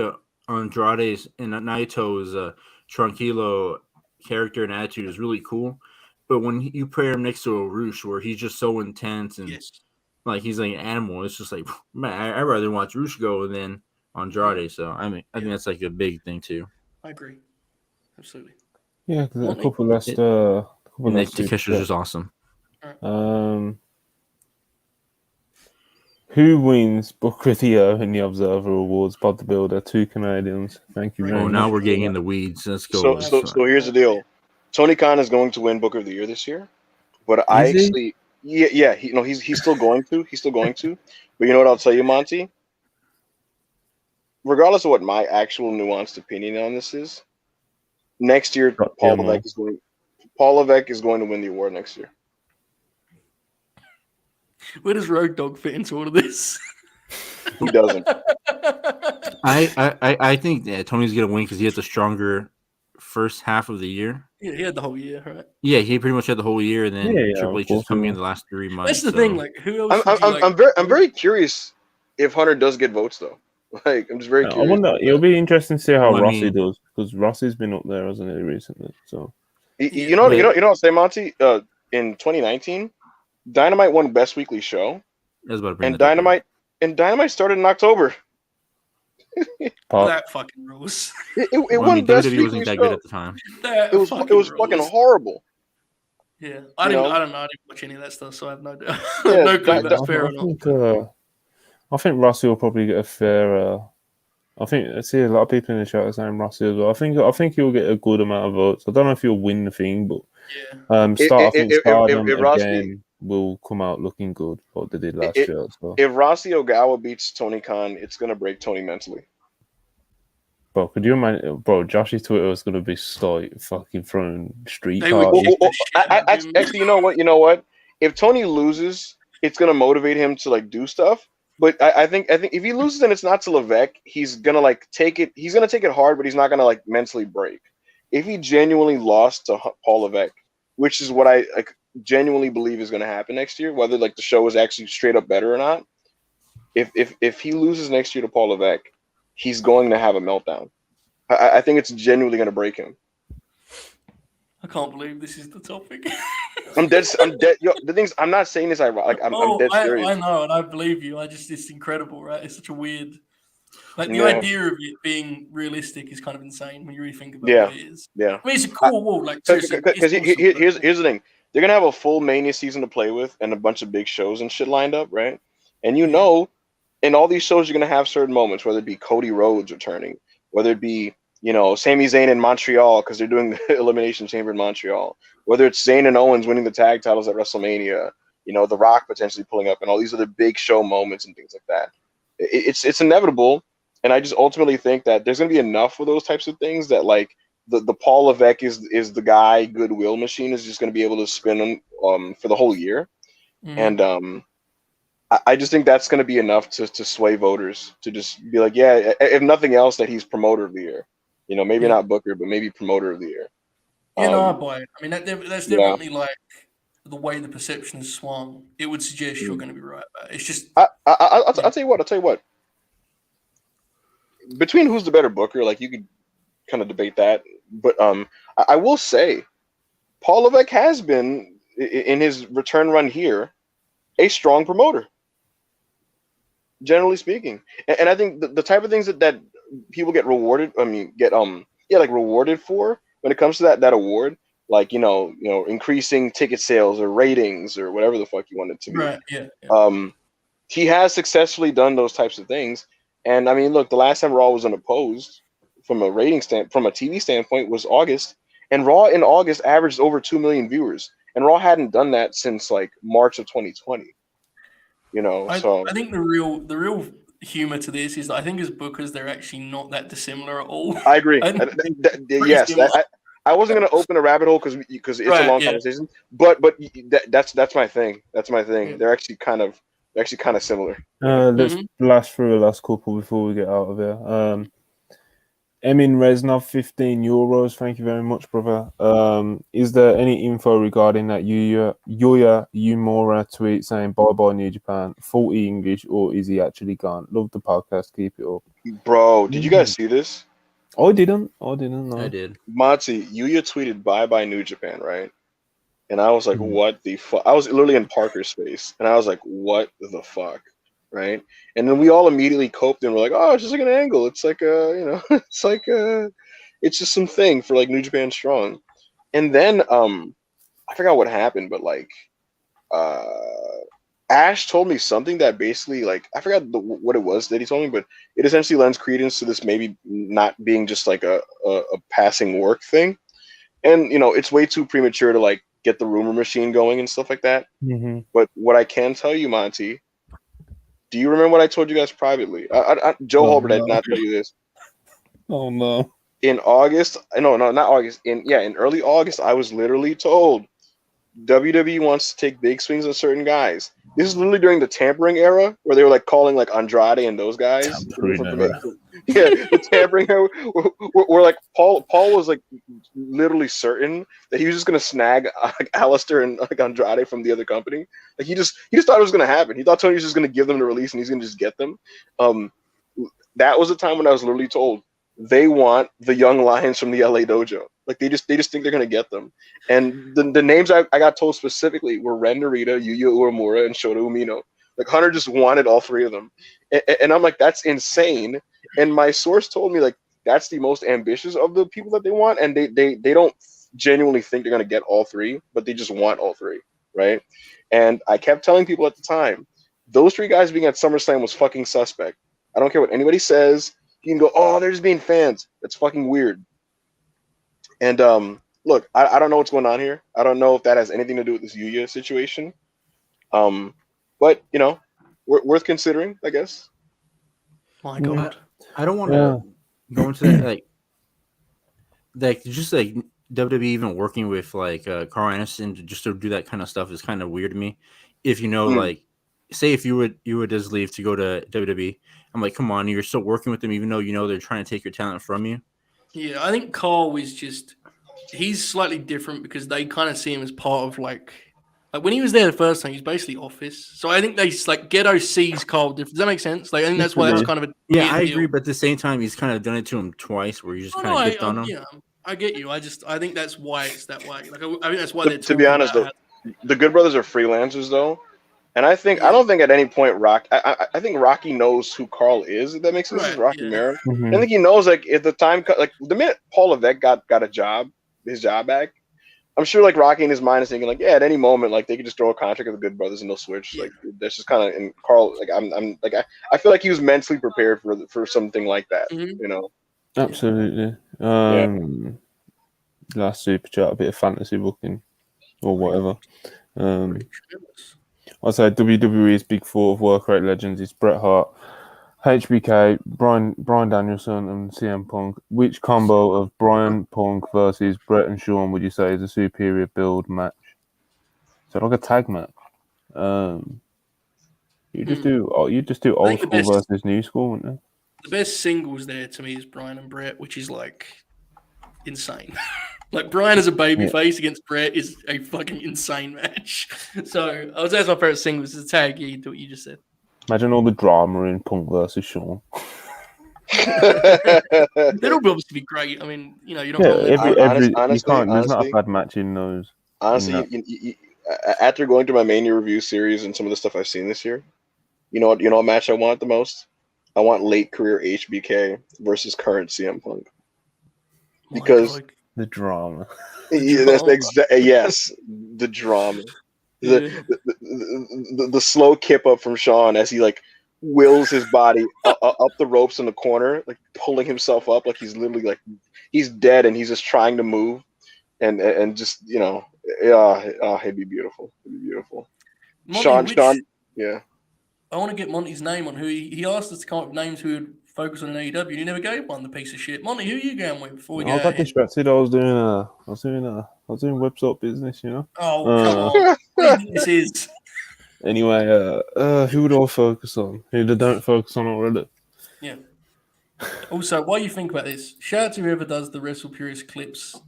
Andrade's and Naito's tranquilo character and attitude is really cool. But when you pair him next to a Roosh, where he's just so intense and like he's like an animal, it's just like man, I'd rather watch Roosh go than Andrade. So I think that's like a big thing too. I agree, absolutely. Yeah, because a couple last. Takesha's just awesome. Who wins Booker of the Year in the Observer Awards? Pod the Builder, 2 Canadians. Thank you very much. Now we're getting in the weeds. Let's go. So here's the deal. Tony Khan is going to win Booker of the Year this year, but he's still going to. He's still going to. But you know what I'll tell you, Monty? Regardless of what my actual nuanced opinion on this is, next year Paul Levesque is going to win the award next year. Where does Road Dogg fit into all of this? He doesn't. I think Tony's gonna win because he has a stronger first half of the year. Yeah, he had the whole year, right? Yeah, he pretty much had the whole year, and then Triple H is coming in the last 3 months. That's the thing. Like, who else? I'm very curious if Hunter does get votes though. Like, I'm just very curious. I wonder. It'll be interesting to see how Rossi does because Rossi's been up there, hasn't he, recently? So, you know what I'll say, Monty? In 2019, Dynamite won Best Weekly Show, Dynamite started in October. That fucking rules. It won Best Weekly wasn't that Show. Good at the time. It was fucking horrible. Yeah, I didn't watch any of that stuff, so I have no clue if that's fair or not. I think Rossi will probably get a fair. I see a lot of people in the chat are saying Rossi as well. I think he'll get a good amount of votes. I don't know if he'll win the thing, but Stardom again will come out looking good what they did last year. So. If Rossi Ogawa beats Tony Khan, it's gonna break Tony mentally. Bro, could you imagine? Bro, Josh's Twitter is gonna be fucking throwing street cards. Actually, you know what? If Tony loses, it's gonna motivate him to like do stuff. But I think if he loses and it's not to Levesque, he's gonna like take it. He's gonna take it hard, but he's not gonna like mentally break. If he genuinely lost to Paul Levesque, which is what I genuinely believe is gonna happen next year, whether like the show is actually straight up better or not. If he loses next year to Paul Levesque, he's going to have a meltdown. I think it's genuinely gonna break him. I can't believe this is the topic. I'm dead. Yo, the things I'm not saying this. I'm dead serious. I know, and I believe you. It's incredible, right? It's such a weird. Like the idea of it being realistic is kind of insane when you really think about what it is. Yeah. I mean, it's a cool wall. Like, because here's the thing: they're gonna have a full Mania season to play with and a bunch of big shows and shit lined up, right? And in all these shows, you're going to have certain moments, whether it be Cody Rhodes returning, whether it be, you know, Sami Zayn in Montreal because they're doing the Elimination Chamber in Montreal, whether it's Zayn and Owens winning the tag titles at WrestleMania, you know, The Rock potentially pulling up, and all these other big show moments and things like that. It's inevitable, and I just ultimately think that there's going to be enough of those types of things that, like, the Paul Levesque is the guy goodwill machine is just going to be able to spin them for the whole year. And I just think that's going to be enough to sway voters to just be like, yeah, if nothing else, that he's promoter of the year. You know, maybe not Booker, but maybe promoter of the year. Yeah, no, I buy it. I mean, that's definitely like the way the perception swung. It would suggest you're going to be right. But it's just I'll tell you what. Between who's the better booker, like, you could kind of debate that, but I will say, Paul Levesque has been in his return run here a strong promoter, generally speaking, and I think the type of things that people get rewarded. I mean, rewarded for when it comes to that award, like, you know, increasing ticket sales or ratings or whatever the fuck you want it to be. Right. Yeah. He has successfully done those types of things. And I mean, look, the last time Raw was unopposed from a from a TV standpoint was August, and Raw in August averaged over 2 million viewers, and Raw hadn't done that since like March of 2020. You know, so I think the real humor to this is that I think as bookers they're actually not that dissimilar at all. I agree. Yes, I wasn't going to open a rabbit hole because it's a long conversation, but that's my thing. That's my thing. They're actually kind of similar. Let's blast through the last couple before we get out of here. Emin Reznov, €15. Thank you very much, brother. Is there any info regarding that Yuya Uemura tweet saying bye-bye New Japan, 40 English, or is he actually gone? Love the podcast. Keep it up. Bro, did you guys see this? I didn't. No. I did. Monty, Yuya tweeted bye-bye New Japan, right? And I was like, what the fuck? I was literally in Parker's face, and I was like, what the fuck? Right? And then we all immediately coped and we're like, oh, it's just like an angle. It's like it's just some thing for like New Japan Strong. And then I forgot what happened, but like Ash told me something that basically, like, I forgot what it was that he told me, but it essentially lends credence to this maybe not being just like a passing work thing. And, you know, it's way too premature to like get the rumor machine going and stuff like that. But what I can tell you, Monty, do you remember what I told you guys privately? Joe Holbert, I did not tell you this. Oh no! In August, no, not August. In early August, I was literally told WWE wants to take big swings on certain guys. This is literally during the tampering era, where they were like calling like Andrade and those guys. The tampering era. Where like Paul was like literally certain that he was just gonna snag like Alistair and like Andrade from the other company. Like he just thought it was gonna happen. He thought Tony was just gonna give them the release and he's gonna just get them. That was the time when I was literally told they want the young lions from the LA dojo. Like they just think they're gonna get them. And the names I got told specifically were Ren Narita, Yuya Uemura, and Shota Umino. Like Hunter just wanted all three of them. And I'm like, that's insane. And my source told me like that's the most ambitious of the people that they want, and they don't genuinely think they're gonna get all three, but they just want all three, right? And I kept telling people at the time, those three guys being at SummerSlam was fucking suspect. I don't care what anybody says. You can go, oh, they're just being fans. That's fucking weird. And look, I don't know what's going on here. I don't know if that has anything to do with this Yuya situation. But you know, worth considering, I guess. My God, I don't want to go into that like just like WWE even working with like Carl Anderson just to do that kind of stuff is kind of weird to me. If you know, like, say if you would just leave to go to WWE, I'm like, come on, you're still working with them even though you know they're trying to take your talent from you. Yeah, I think Carl is he's slightly different because they kind of see him as part of like when he was there the first time, he's basically office. So I think they like Ghetto sees Carl different. Does that make sense? Like I think that's why that's kind of a I agree, but at the same time, he's kind of done it to him twice, where you just kind of dipped on him. Yeah, I get you. I think that's why it's that way. Like I think that's why they're to be honest though, the Good Brothers are freelancers though. And I don't think at any point I think Rocky knows who Carl is. If that makes sense, Rocky Miro. I think he knows like if the time like the minute Paul Levesque got his job back, I'm sure like Rocky in his mind is thinking like, yeah, at any moment like they could just throw a contract with the Good Brothers and they'll switch. Yeah. Like that's just kind of and Carl like I'm like I feel like he was mentally prepared for something like that. Mhm. You know. Absolutely. Last super chat, a bit of fantasy booking or whatever. I'd say WWE's big four of work rate legends is Bret Hart, HBK, Brian Danielson, and CM Punk. Which combo of Brian Punk versus Bret and Shawn would you say is a superior build match? So like a tag match. You just do old school versus new school, wouldn't you? The best singles there to me is Brian and Bret, which is like insane. Like Brian as a babyface against Bret is a fucking insane match. So I was that's my favorite singles. It's a tag. Yeah, you do what you just said. Imagine all the drama in Punk versus Shawn. That'll obviously be great. I mean, you know, you don't. Honestly, there's not a bad match in those. Honestly, after going through my Mania review series and some of the stuff I've seen this year, you know what match I want the most? I want late career HBK versus current CM Punk. Because the drama. Yeah, that's yes, the drama. The slow kip up from Shawn as he like wills his body up the ropes in the corner, like pulling himself up, like he's literally like he's dead and he's just trying to move, and just it'd be beautiful. It'd be beautiful. Monty, Shawn, yeah. I want to get Monty's name on who he asked us to come up with names who would focus on an AEW. He never gave one. The piece of shit. Monty, who are you going with before we go? I got distracted. I was doing website business, you know. Oh come on! What do you think this is? Anyway, who would I focus on? Who they don't focus on already? Yeah. Also, while you think about this, shout out to whoever does the WrestlePurists clips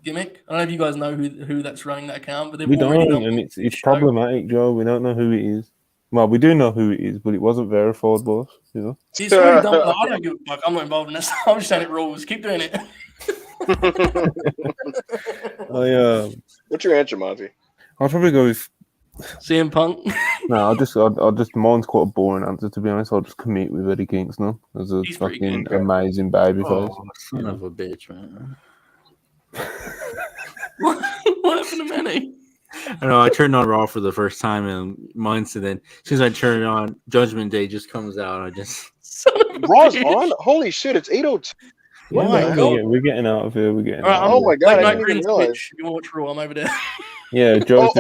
gimmick. I don't know if you guys know who that's running that account, but we don't, and it's problematic, Joe. We don't know who it is. Well, we do know who it is, but it wasn't verified by us, you know. It's already done. Like, I don't give a fuck. I'm not involved in this. I'm just saying it rules. Keep doing it. What's your answer, Monty? I'll probably go with CM Punk. No, I'll just mine's quite a boring answer, to be honest. I'll just commit with Eddie Kingston as a fucking amazing babyface. Oh, son of a bitch, man. What happened to Manny? I know. I turned on Raw for the first time in months, and then as soon as I turn it on, Judgment Day just comes out. I just Raw's on. Holy shit! It's 8:02. We're getting out of here. We're getting. Out oh my god! I didn't even realize. If you want to watch Raw, I'm over there. Yeah, Joe.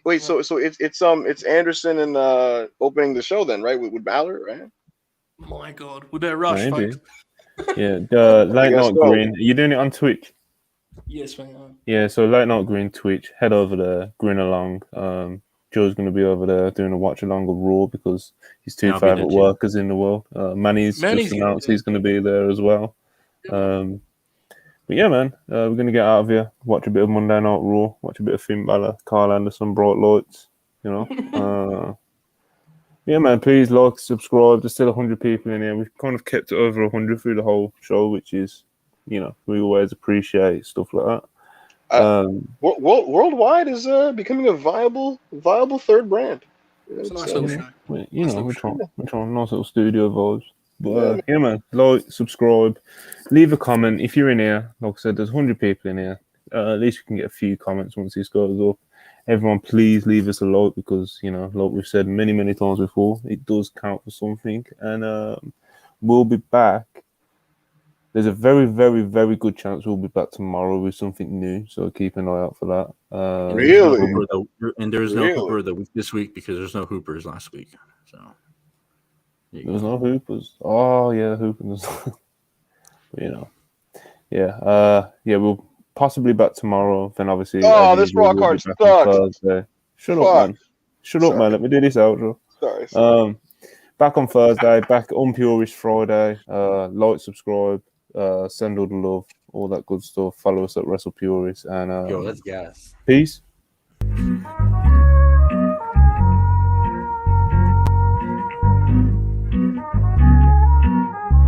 Wait. So it's Anderson and opening the show then, right? With Balor, right? My God, we better rush, folks. Yeah, Late Night Green. Are you doing it on Twitch? Yes, man. Yeah, so Late Night Green Twitch. Head over there, grin along. Joe's going to be over there doing a watch along of Raw because his two favorite workers in the world. Manny's just announced he's going to be there as well. But yeah, man, we're going to get out of here. Watch a bit of Monday Night Raw. Watch a bit of Finn Balor, Kyle Anderson, Bright Lights. You know. Yeah, man. Please like, subscribe. There's still 100 people in here. We've kind of kept it over 100 through the whole show, which is, you know, we always appreciate stuff like that. Worldwide is becoming a viable third brand. It's a nice little show. You know, we're trying nice little studio vibes. But yeah, man, like, subscribe, leave a comment. If you're in here, like I said, there's 100 people in here. At least we can get a few comments once this goes up. Everyone, please leave us a like because, you know, like we've said many, many times before, it does count for something. And we'll be back. There's a very, very, very good chance we'll be back tomorrow with something new. So keep an eye out for that. Really? And there's no Hooper this week because there's no Hoopers last week. So there was no Hoopers. Oh yeah, Hoopers. You know, yeah. We'll possibly back tomorrow. Then obviously. Oh, this Raw card sucks. Shut up, man. Shut up, man. Let me do this outro. Sorry. Back on Thursday. Back on Purist Friday. Like, subscribe. Send all the love, all that good stuff. Follow us at WrestlePurists and yo, let's gas. Peace.